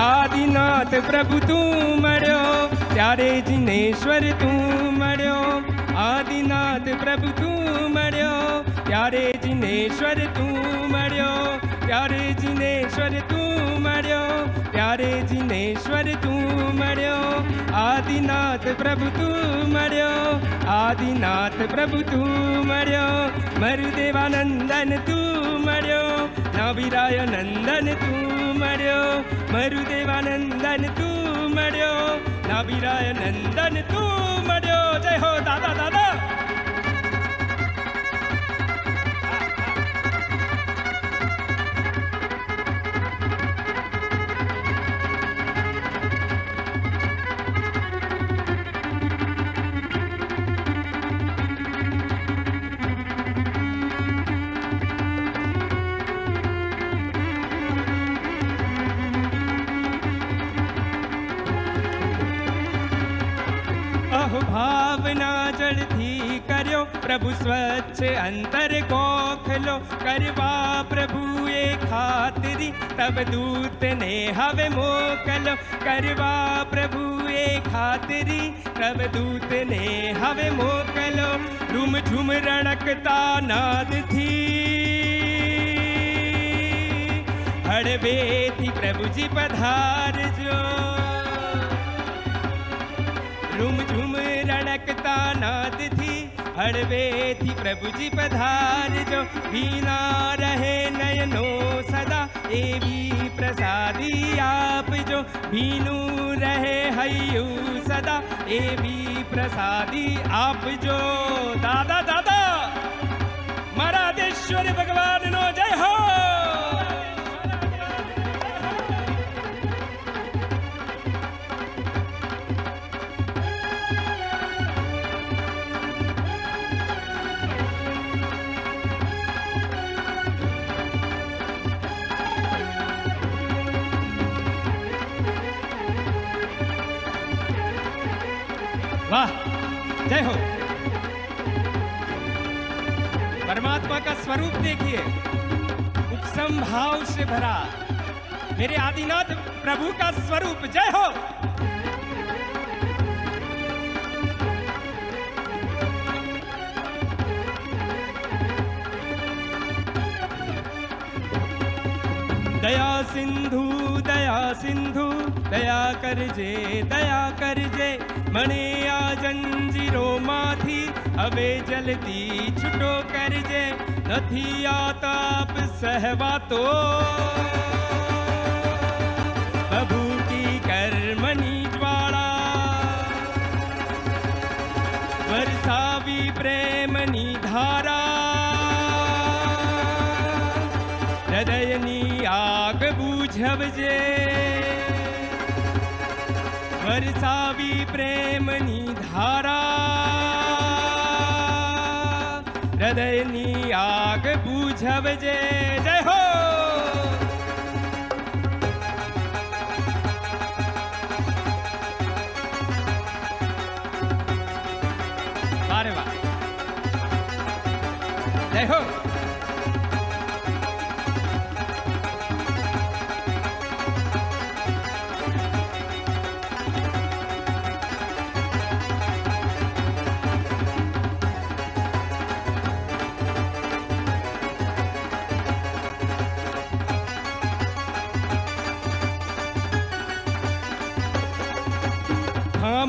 आदिनाथ प्रभु तू मर्यो त्यारे जिनेश्वर तू मर्यो आदिनाथ प्रभु तू मर्यो त्यारे जिनेश्वर तू मर्यो त्यारे जिनेश्वर तू मर्यो त्यारे जिनेश्वर तू मर्यो आदिनाथ प्रभु तू मर्यो आदिनाथ प्रभु तू मर्यो मरुदेवानंदन तू मर्यो नाभिराय नंदन तू मर्यो मरुदेवानंदन तू मर्यो नाभिराय नंदन तू मर्यो जय हो दादा दादा। भावना जड़थी कर्यो प्रभु स्वच्छ अंतर गोखलो करवा प्रभु ए खातिरी तब दूत ने हवे मोकलो करवा प्रभु ए खातिरी तब दूत ने हवे मोकलो झुम झुम रणकता नाद थी हड़बे थी प्रभु जी पधार जो झुम झुम रणकता नाद थी हड़बे थी प्रभु जी पधार जो भीना रहे नयनो सदा एवी बीनू रहे हयू सदा एवी प्रसादी आप जो। दादा दादा महाराजेश्वर भगवान नो जय हो। वाह जय हो। परमात्मा का स्वरूप देखिए, उपसम भाव से भरा मेरे आदिनाथ प्रभु का स्वरूप। जय हो। दया सिंधु दया सिंधु दया कर जे मणे आ जंजीरो माथी अबे जल्दी छुटो कर जे नथी आताप सहवातो प्रभु की कर्मनी ज्वाला वर्षावी प्रेमनी धारा हृदयनी आग बूझब जे वर्षावी प्रेमनी धारा हृदयनी आग बूझब जे। जय हो। अरे वाह जय हो।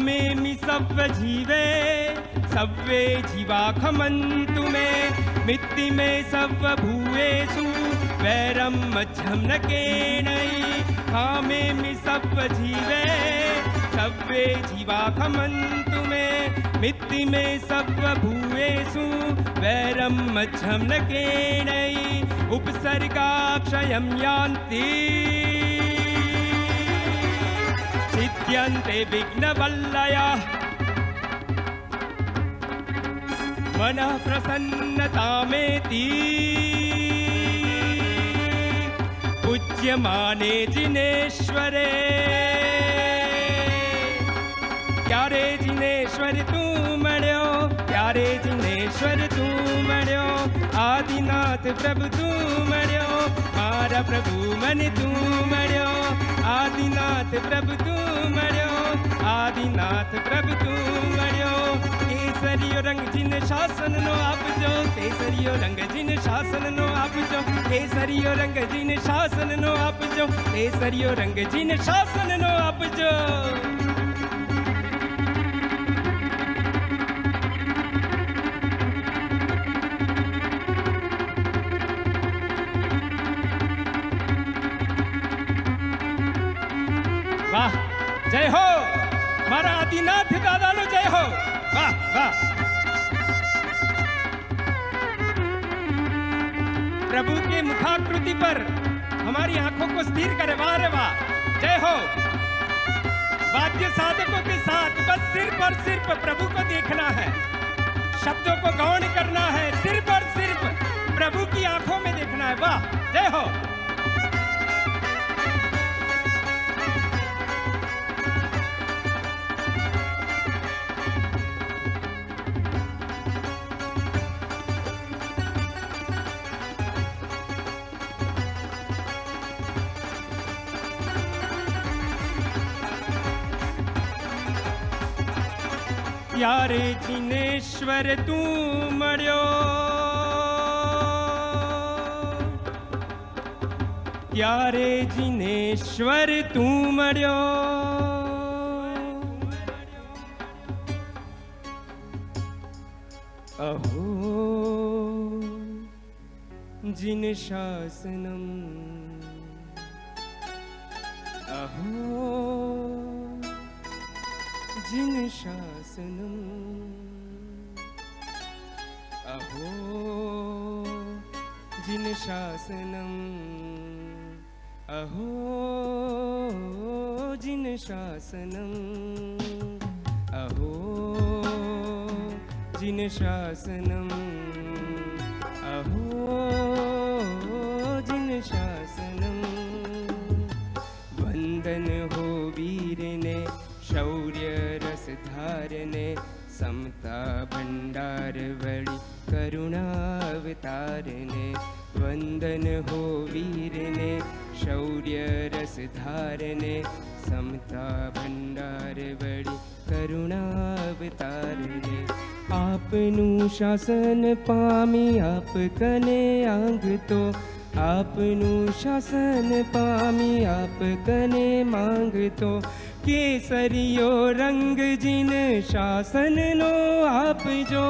में मी सव्व जीवे सव्वे जीवा खमन्तु मे मित्ति में सव्व भूएषु वैरम मध्यम न केनयि। कामे मी सव्व जीवे सव्वे जीवा खमन्तु मे मित्ति में सव्व भूएषु वैरम मध्यम न केनयि। उपसर्गाक्षयं यान्ति सिद्ध्यन्ते विघ्नवल्लयः मनः प्रसन्नतामेति पूज्यमाने जिनेश्वरे। प्यारे जिनेश्वर तू मण्यो प्यारे जिनेश्वर तू मण्यो आदिनाथ प्रभु तू मण्यो मारा प्रभु मन तू मण्यो आदिनाथ प्रभु तू मण्यो आदिनाथ प्रभु तू मण्यो। केसरियो रंग जिन शासन नो आपजो केसरियो रंग जिन शासन नो आपजो केसरियो रंग जिन शासन नो आपजो केसरियो रंग जिन शासन नो आपजो। वाह जय हो। मारा आदिनाथ दादा नो जय हो। वाह वाह। प्रभु के मुखाकृति पर हमारी आंखों को स्थिर करे। वाह रे वाह जय हो। वाद्य साधकों के साथ बस सिर्फ और सिर्फ प्रभु को देखना है, शब्दों को गौण करना है, सिर्फ और सिर्फ प्रभु की आंखों में देखना है। वाह जय हो। प्यारे जिनेश्वर तू मण्यो प्यारे जिनेश्वर तू मण्यो अहो जिन शासनम अहो जिन शासनम, अहो जिन शासनम, अहो जिन शासनम, अहो जिन शासनम, अहो जिन शासनम। वंदन हो वीर ने शौर्य रस धारने, समता भंडार बड़ी करुणावतारने। वंदन हो वीर ने शौर्य रस धारने, समता भंडार बड़ी करुणावतारने। आपनु शासन पामी आप कने आंग तो, आपनु शासन पामी आप कने मांग तो। केसरियो रंग जिन शासन नो आप जो,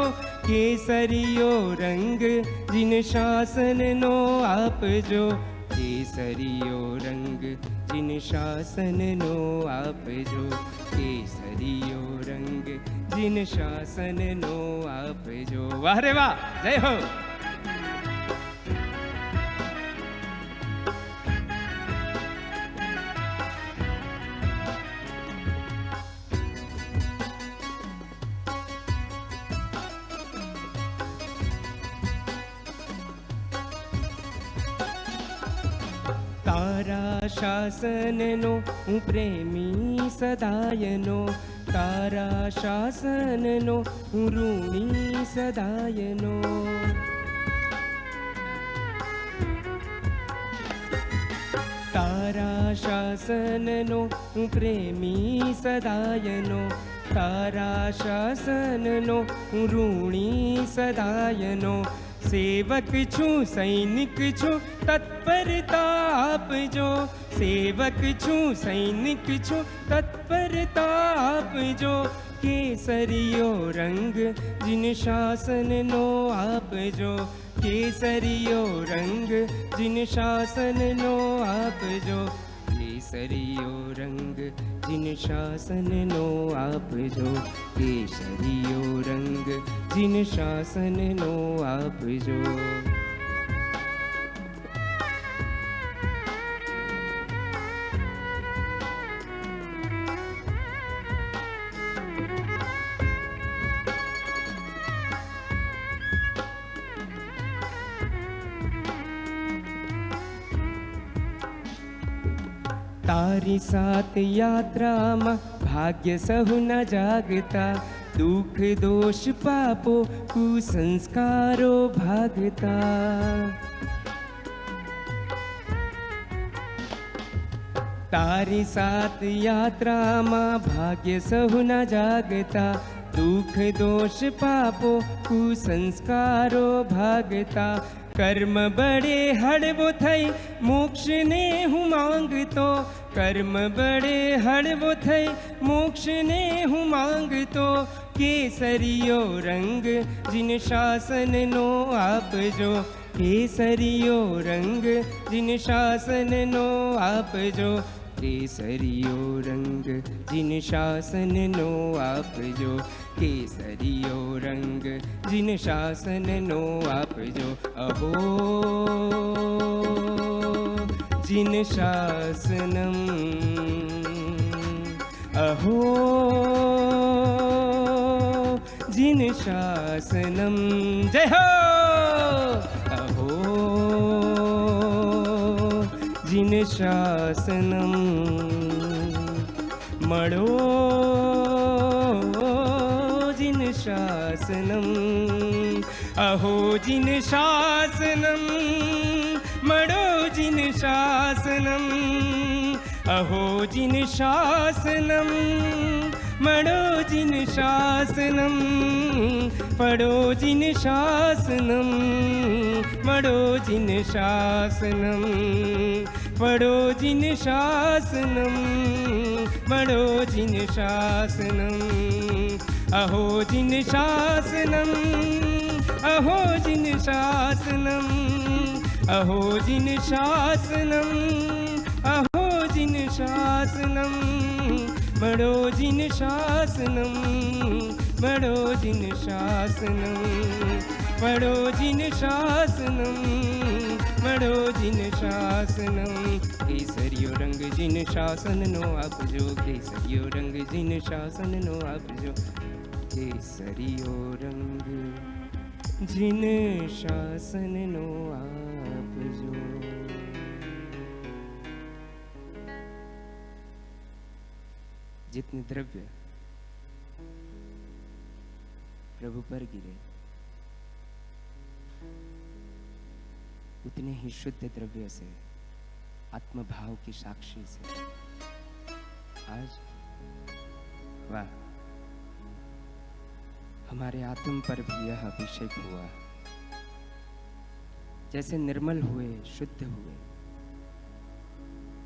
केसरियो रंग जिन शासन नो आप जो। केसरियो रंग जिन शासन नो आप जो, केसरियो रंग जिन शासन नो आप जो। वाह रे वाह, जय हो। तारा शासननो प्रेमी सदायनो, तारा शासननो ऋणी सदायनो। तारा शासननो प्रेमी सदायनो, तारा शासननो ऋणी सदायनो। सेवक छू सैनिक छू तत्परता आप जो, सेवक छू सैनिक छू तत्परता आप जो। केसरियो रंग जिन शासन नो आप जो, केसरियो रंग जिन शासन नो आप जो। केसरियो रंग जिन शासन नो आप जो, केसरियो रंग जिन शासन नो आप जो। तारी साथ यात्रा मा भाग्य सहु न जागता, दुख दोष पापो कुसंस्कारो भागता। तारी साथ यात्रा मा भाग्य सहु न जागता, दुख दोष पापो कुसंस्कारो भागता। कर्म बड़े हड़बो थई मोक्ष ने हूँ मांगतो, कर्म बड़े हड़बो थई मोक्ष ने हूँ मांगतो। केसरियो रंग जिन शासन नो आप जो, केसरियो रंग जिन शासन नो आप जो। केसरियो रंग जिन शासन नो आप जो, केसरियो रंग जिन शासन नो आप जो। अहो जिन शासनम, अहो जिन शासनम, जय हो। अहो जिन शासनम मड़ो, जिन शासनम, अहो जिन शासनम मड़ो, जिन शासनम, अहो जिन शासनम मड़ो, जिन शासनम, पड़ो जिन शासनम, मड़ो जिन शासनम, पड़ो जिन शासनम, मड़ो जिन शासनम। अहो जिन शासनम, अहो जिन शासनम, अहो जिन शासनम, अहो जिन शासनम, बड़ो जिन शासनम, बड़ो जिन शासनम, बड़ो जिन शासनम, बड़ो जिन शासनम। केसरियो रंग जिन शासन नो आपजो, केसरियो रंग जिन शासन नो आपजो, केसरियो रंग जिन शासन नो आपजो। जितने द्रव्य प्रभु पर गिरे उतने ही शुद्ध द्रव्य से, आत्मभाव की साक्षी से आज वाह हमारे आत्म पर भी यह अभिषेक हुआ। जैसे निर्मल हुए, शुद्ध हुए।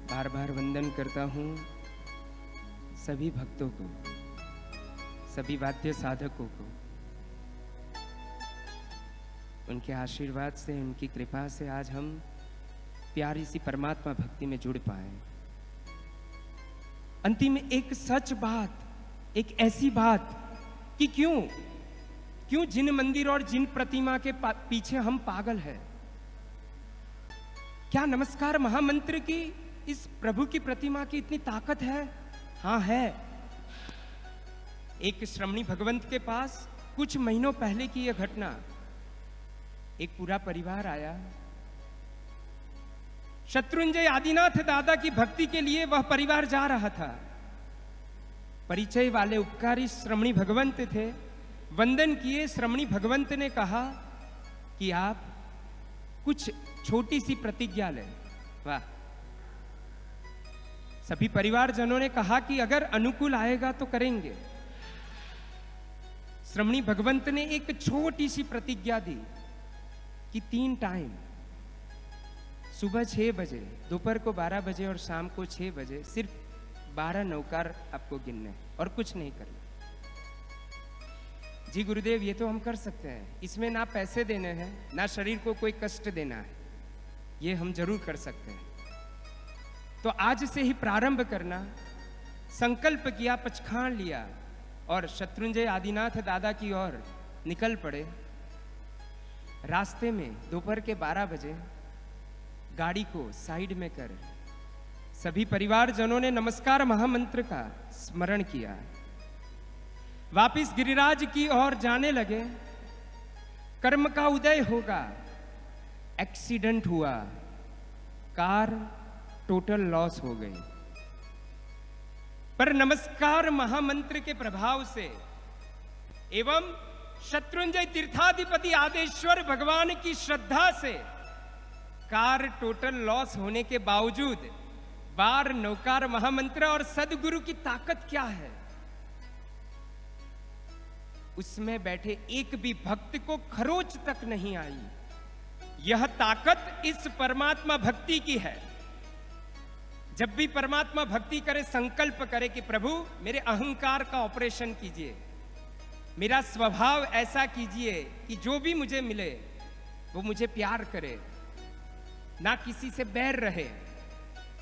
बार बार वंदन करता हूं सभी भक्तों को, सभी वाद्य साधकों को। उनके आशीर्वाद से, उनकी कृपा से आज हम प्यारी सी परमात्मा भक्ति में जुड़ पाए। अंतिम में एक सच बात, एक ऐसी बात कि क्यों जिन मंदिर और जिन प्रतिमा के पीछे हम पागल हैं। क्या नमस्कार महामंत्र की, इस प्रभु की प्रतिमा की इतनी ताकत है? हाँ है। एक श्रमणी भगवंत के पास कुछ महीनों पहले की यह घटना। एक पूरा परिवार आया। शत्रुंजय आदिनाथ दादा की भक्ति के लिए वह परिवार जा रहा था। परिचय वाले उपकारी श्रमणी भगवंत थे। वंदन किए। श्रमणी भगवंत ने कहा कि आप कुछ छोटी सी प्रतिज्ञा लें। वाह! सभी परिवारजनों ने कहा कि अगर अनुकूल आएगा तो करेंगे। श्रमणी भगवंत ने एक छोटी सी प्रतिज्ञा दी कि 3 टाइम, सुबह 6 बजे, दोपहर को 12 बजे और शाम को 6 बजे, सिर्फ 12 नौकार आपको गिनने और कुछ नहीं करना। जी गुरुदेव, ये तो हम कर सकते हैं। इसमें ना पैसे देने हैं, ना शरीर को कोई कष्ट देना है। ये हम जरूर कर सकते हैं। तो आज से ही प्रारंभ करना। संकल्प किया, पचखान लिया और शत्रुंजय आदिनाथ दादा की ओर निकल पड़े। रास्ते में दोपहर के 12 बजे गाड़ी को साइड में कर सभी परिवारजनों ने नमस्कार महामंत्र का स्मरण किया। वापिस गिरिराज की ओर जाने लगे। कर्म का उदय होगा। एक्सीडेंट हुआ, कार टोटल लॉस हो गई। पर नमस्कार महामंत्र के प्रभाव से एवं शत्रुंजय तीर्थाधिपति आदेश्वर भगवान की श्रद्धा से कार टोटल लॉस होने के बावजूद बार नौकार महामंत्र और सदगुरु की ताकत क्या है, उसमें बैठे एक भी भक्त को खरोच तक नहीं आई। यह ताकत इस परमात्मा भक्ति की है। जब भी परमात्मा भक्ति करे, संकल्प करे कि प्रभु मेरे अहंकार का ऑपरेशन कीजिए, मेरा स्वभाव ऐसा कीजिए कि जो भी मुझे मिले वो मुझे प्यार करे, ना किसी से बैर रहे,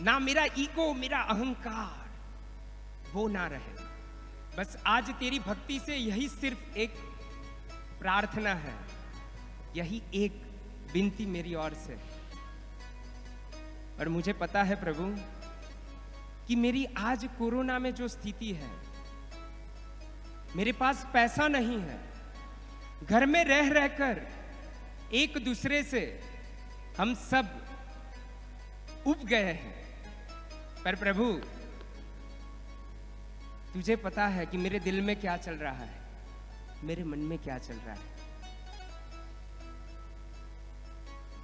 ना मेरा ईगो, मेरा अहंकार वो ना रहे। बस आज तेरी भक्ति से यही सिर्फ एक प्रार्थना है, यही एक विनती मेरी ओर से। और मुझे पता है प्रभु कि मेरी आज कोरोना में जो स्थिति है, मेरे पास पैसा नहीं है, घर में रह रहकर एक दूसरे से हम सब उब गए हैं। पर प्रभु तुझे पता है कि मेरे दिल में क्या चल रहा है, मेरे मन में क्या चल रहा है।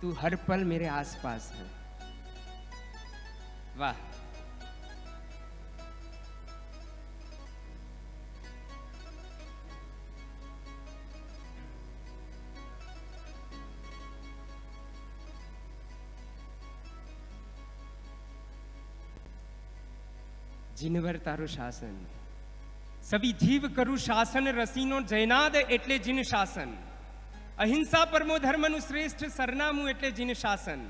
तू हर पल मेरे आसपास है। वाह! જીનવર તારું શાસન, સભી જીવ કરું શાસન, રસીનો જયનાદ એટલે જીન શાસન, અહિંસા પરમો ધર્મનું શ્રેષ્ઠ સરનામું એટલે જીન શાસન,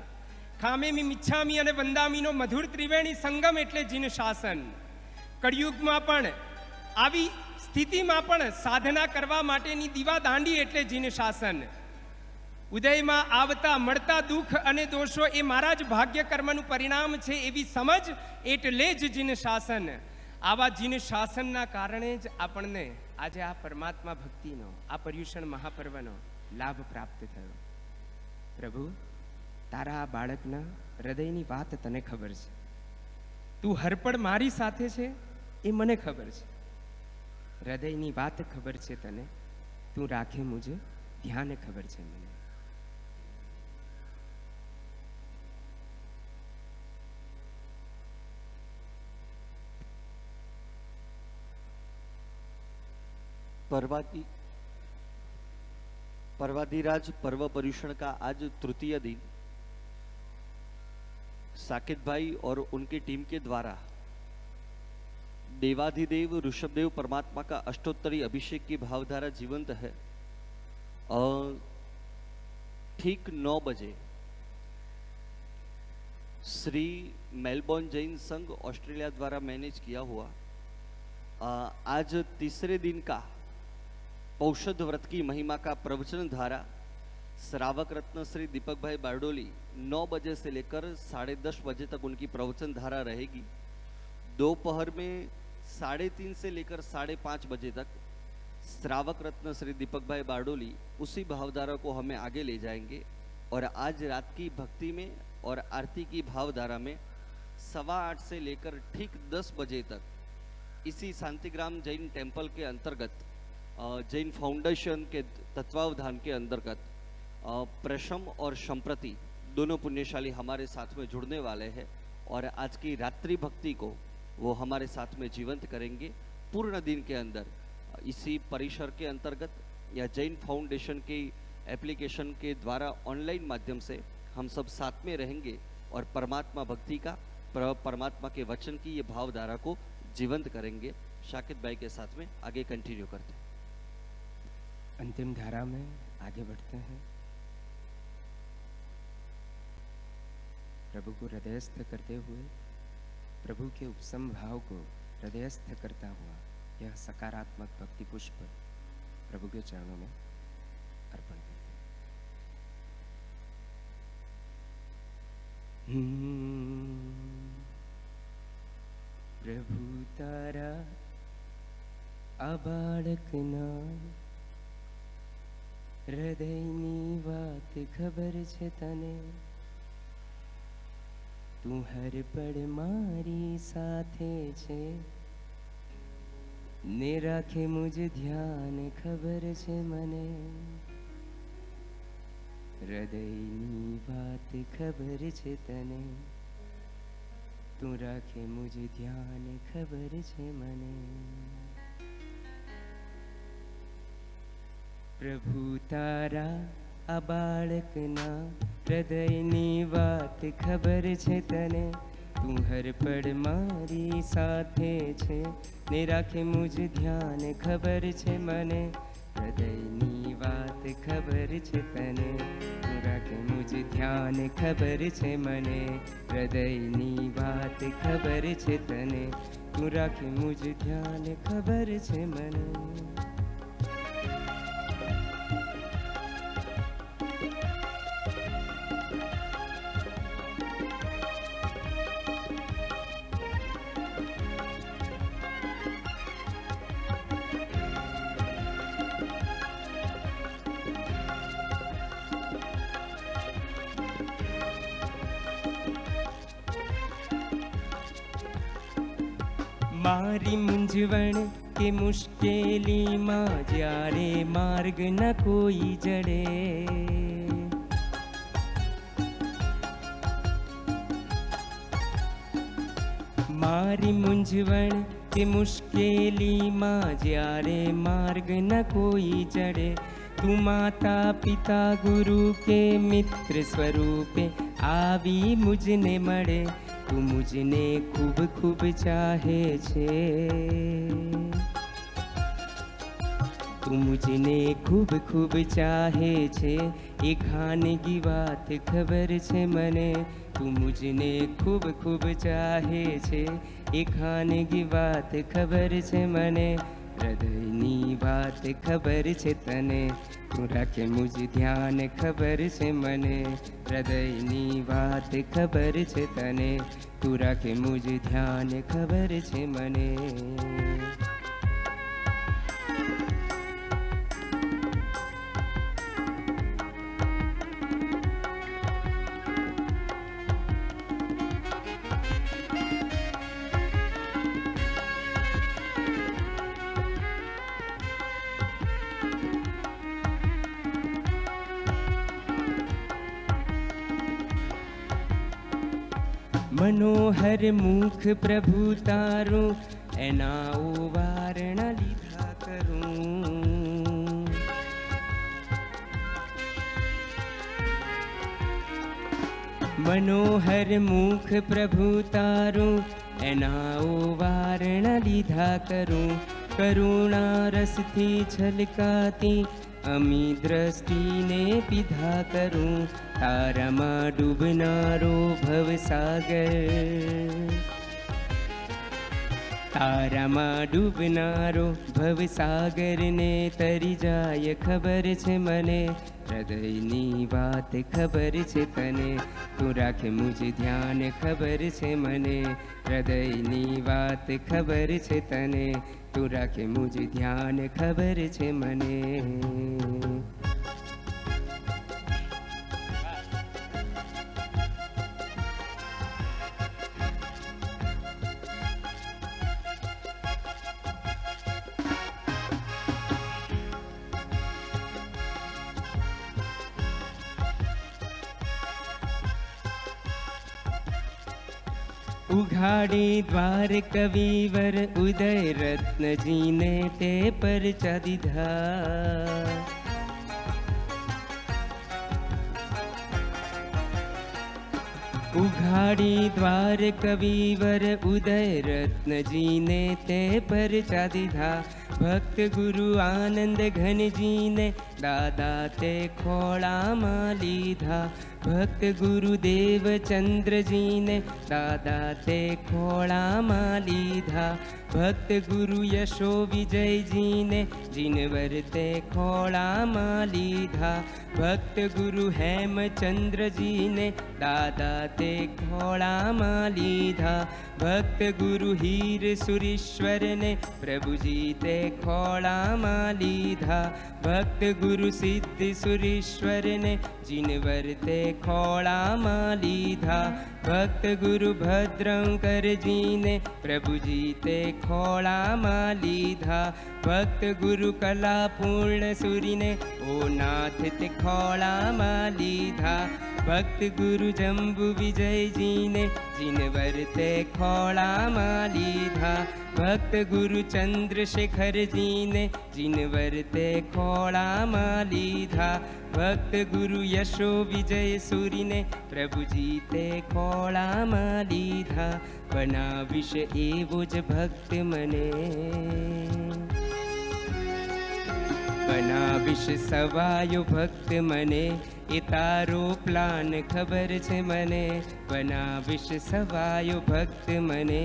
ખામેમી મિચ્છામી અને વંદામીનો મધુર ત્રિવેણી સંગમ એટલે જીન શાસન. કળિયુગમાં પણ આવી સ્થિતિમાં પણ સાધના કરવા માટેની દીવા દાંડી એટલે જીન શાસન. ઉદયમાં આવતા મળતા દુઃખ અને દોષો એ મારા જ ભાગ્ય કર્મનું પરિણામ છે એવી સમજ એટલે જ જીન શાસન. આવા જીન શાસનના કારણે જ આપણને આજે આ પરમાત્મા ભક્તિનો, આ પર્યુષણ મહાપર્વનો લાભ પ્રાપ્ત થયો. પ્રભુ, તારા આ બાળકના હૃદયની વાત તને ખબર છે. તું હરપળ મારી સાથે છે એ મને ખબર છે. હૃદયની વાત ખબર છે તને, તું રાખે મુझे ધ્યાન ખબર છે મને. पर्वाधिराज पर्व पर्युषण का आज तृतीय दिन साकेत भाई और उनकी टीम के द्वारा देवाधिदेव ऋषभदेव परमात्मा का अष्टोत्तरी अभिषेक की भावधारा जीवंत है. ठीक 9 बजे श्री मेलबोर्न जैन संघ ऑस्ट्रेलिया द्वारा मैनेज किया हुआ आज तीसरे दिन का औषध व्रत की महिमा का प्रवचन धारा श्रावक रत्न श्री दीपक भाई बारडोली 9 बजे से लेकर 10:30 बजे तक उनकी प्रवचन धारा रहेगी. दोपहर में 3:30 से लेकर 5:30 बजे तक श्रावक रत्न श्री दीपक भाई बारडोली उसी भावधारा को हमें आगे ले जाएंगे. और आज रात की भक्ति में और आरती की भावधारा में 8:15 से लेकर ठीक 10 बजे तक इसी शांतिग्राम जैन टेम्पल के अंतर्गत जैन फाउंडेशन के तत्वावधान के अंतर्गत प्रशम और संप्रति दोनों पुण्यशाली हमारे साथ में जुड़ने वाले हैं और आज की रात्रि भक्ति को वो हमारे साथ में जीवंत करेंगे. पूर्ण दिन के अंदर इसी परिसर के अंतर्गत या जैन फाउंडेशन की एप्लीकेशन के द्वारा ऑनलाइन माध्यम से हम सब साथ में रहेंगे और परमात्मा भक्ति का, परमात्मा के वचन की ये भावधारा को जीवंत करेंगे. शाकित भाई के साथ में आगे कंटिन्यू करते हैं. अंतिम धारा में आगे बढ़ते हैं. प्रभु को हृदयस्थ करते हुए, प्रभु के उपसम भाव को हृदयस्थ करता हुआ यह सकारात्मक भक्ति पुष्प प्रभु के चरणों में अर्पण करते हैं. प्रभु तारा आ बाळकना હૃદયની વાત ખબર છે તને, તું હર પળ મારી સાથે છે ને રાખે મુझ ધ્યાન ખબર છે મને. હૃદયની વાત ખબર છે તને, તું રાખે મુझ ધ્યાન ખબર છે મને. પ્રભુ તારા આ બાળકના હૃદયની વાત ખબર છે તને, તું હર પળ મારી સાથે છે ને રાખે મુझ ધ્યાન ખબર છે મને. હૃદયની વાત ખબર છે તને, તું રાખે મુझ ધ્યાન ખબર છે મને. હૃદયની વાત ખબર છે તને, તું રાખે મુझ ધ્યાન ખબર છે મને. મારી મૂંઝવણ કે મુશ્કેલીમાં જ્યારે માર્ગ ન કોઈ જડે, મારી મૂંઝવણ કે મુશ્કેલીમાં જ્યારે માર્ગ ન કોઈ જડે, તું માતા પિતા ગુરુ કે મિત્ર સ્વરૂપે આવી મુझने મળે. તું મુझने ખૂબ ખૂબ ચાહે છે, તું મુझने ખૂબ ખૂબ ચાહે છે એ ખાનગી વાત ખબર છે મને, તું મુજને ખૂબ ખૂબ ચાહે છે. એ ખાનગી વાત ખબર છે મને, હૃદયની વાત ખબર છે તને, તું રાખે મુજ ધ્યાન ખબર છે મને. હૃદયની વાત ખબર છે તને, તું રાખે મુજ ધ્યાન ખબર છે મને. મનોહર મુખ પ્રભુ તારું, એના ઓવારણા લીધા કરું. મનોહર મુખ પ્રભુ તારું, એના ઓવારણા લીધા કરું. કરુણા રસથી છલકાતી અમી દ્રષ્ટિને પીધા કરું. તારામાં ડૂબનારો ભવસાગર, તારામાં ડૂબનારો ભવસાગરને તરી જાય ખબર છે મને. હૃદયની વાત ખબર છે તને, તું રાખે મુજ ધ્યાન ખબર છે મને. હૃદયની વાત ખબર છે તને, તું રાખે મુજ ધ્યાન ખબર છે મને. ઉઘાડી દ્વાર કવિવર ઉદય રત્નજીને તે પરચા દીધા. ઉઘાડી દ્વાર કવિવર ઉદય રત્નજીને તે પરચા દીધા. ભક્ત ગુરુ આનંદ ઘનજીને દાદા તે ખોળામાં લીધા. ભક્ત ગુરુદેવ ચંદ્રજીને દાદા તે ખોળામાં લીધા. ભક્ત ગુરુ યશો વિજયજીને જીનવર તે ખોળામાં લીધા. ભક્ત ગુરુ હેમચંદ્રજીને દાદા તે ખોળામાં લીધા. ભક્ત ગુરુ હીર સુરેશ્વરને પ્રભુજી તે ખોળામાં લીધા. ભક્ત ગુરુ સિદ્ધ સુરેશ્વરને જીનવર તે ખોળામાં લીધા. ભક્ત ગુરુ ભદ્રંકરજીને પ્રભુજી તે ખોળામાં લીધા. ભક્ત ગુરુ કલા પૂર્ણ સુરીને ઓ નાથ તે ખોળામાં લીધા. ભક્ત ગુરુ જંબુ વિજયજીને જીનવર તે ખોળામાં લીધા. ભક્ત ગુરુ ચંદ્રશેખરજીને જીનવર તે ખોળામાં લીધા. ભક્ત ગુરુ યશો વિજય સુરીને પ્રભુજી તે ખોળામાં લીધા. બનાવીશ એવો જ ભક્ત મને, બનાવીશ સવાયો ભક્ત મને. એ તારો પ્લાન ખબર છે મને. બનાવીશ સવાયો ભક્ત મને,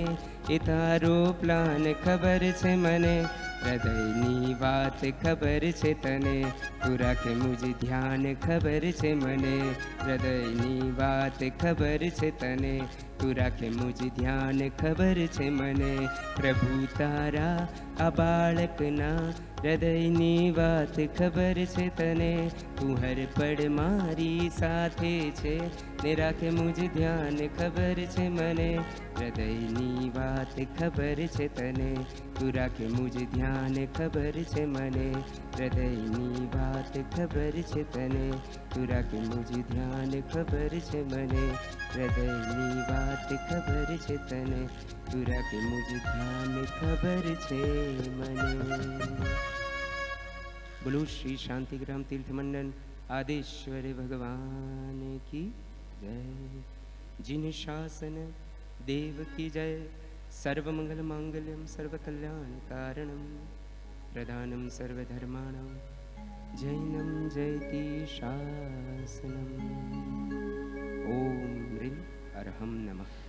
એ તારો પ્લાન ખબર છે મને. હૃદયની વાત ખબર છે તને, તું રાખે મુજ ધ્યાન ખબર છે મને. હૃદયની વાત ખબર છે તને, તું રાખે મુજ ધ્યાન ખબર છે મને. પ્રભુ તારા આ બાળકના હૃદયની વાત ખબર છે તને. તું હર પળ મારી સાથે છે ને રાખે મુજ ધ્યાન ખબર છે મને. હૃદયની વાત ખબર છે તને, તું રાખે મુજ ધ્યાન ખબર છે મને. હૃદયની વાત ખબર છે તને, તું રાખે મુજ ધ્યાન ખબર છે મને. હૃદયની વાત ખબર છે તને, તું રાખે મુજ ધ્યાન ખબર છે મને. બોલો શ્રી શાંતિગ્રામ तीर्थ मंडल आदेश्वर भगवान की जय. जिन शासन देव की जय. सर्वमंगल मांगल्यम सर्वकल्याण कारणम प्रधानम सर्वधर्माणाम जैनं जयति शासनम्। ओम ह्रीं अर्हं नमः।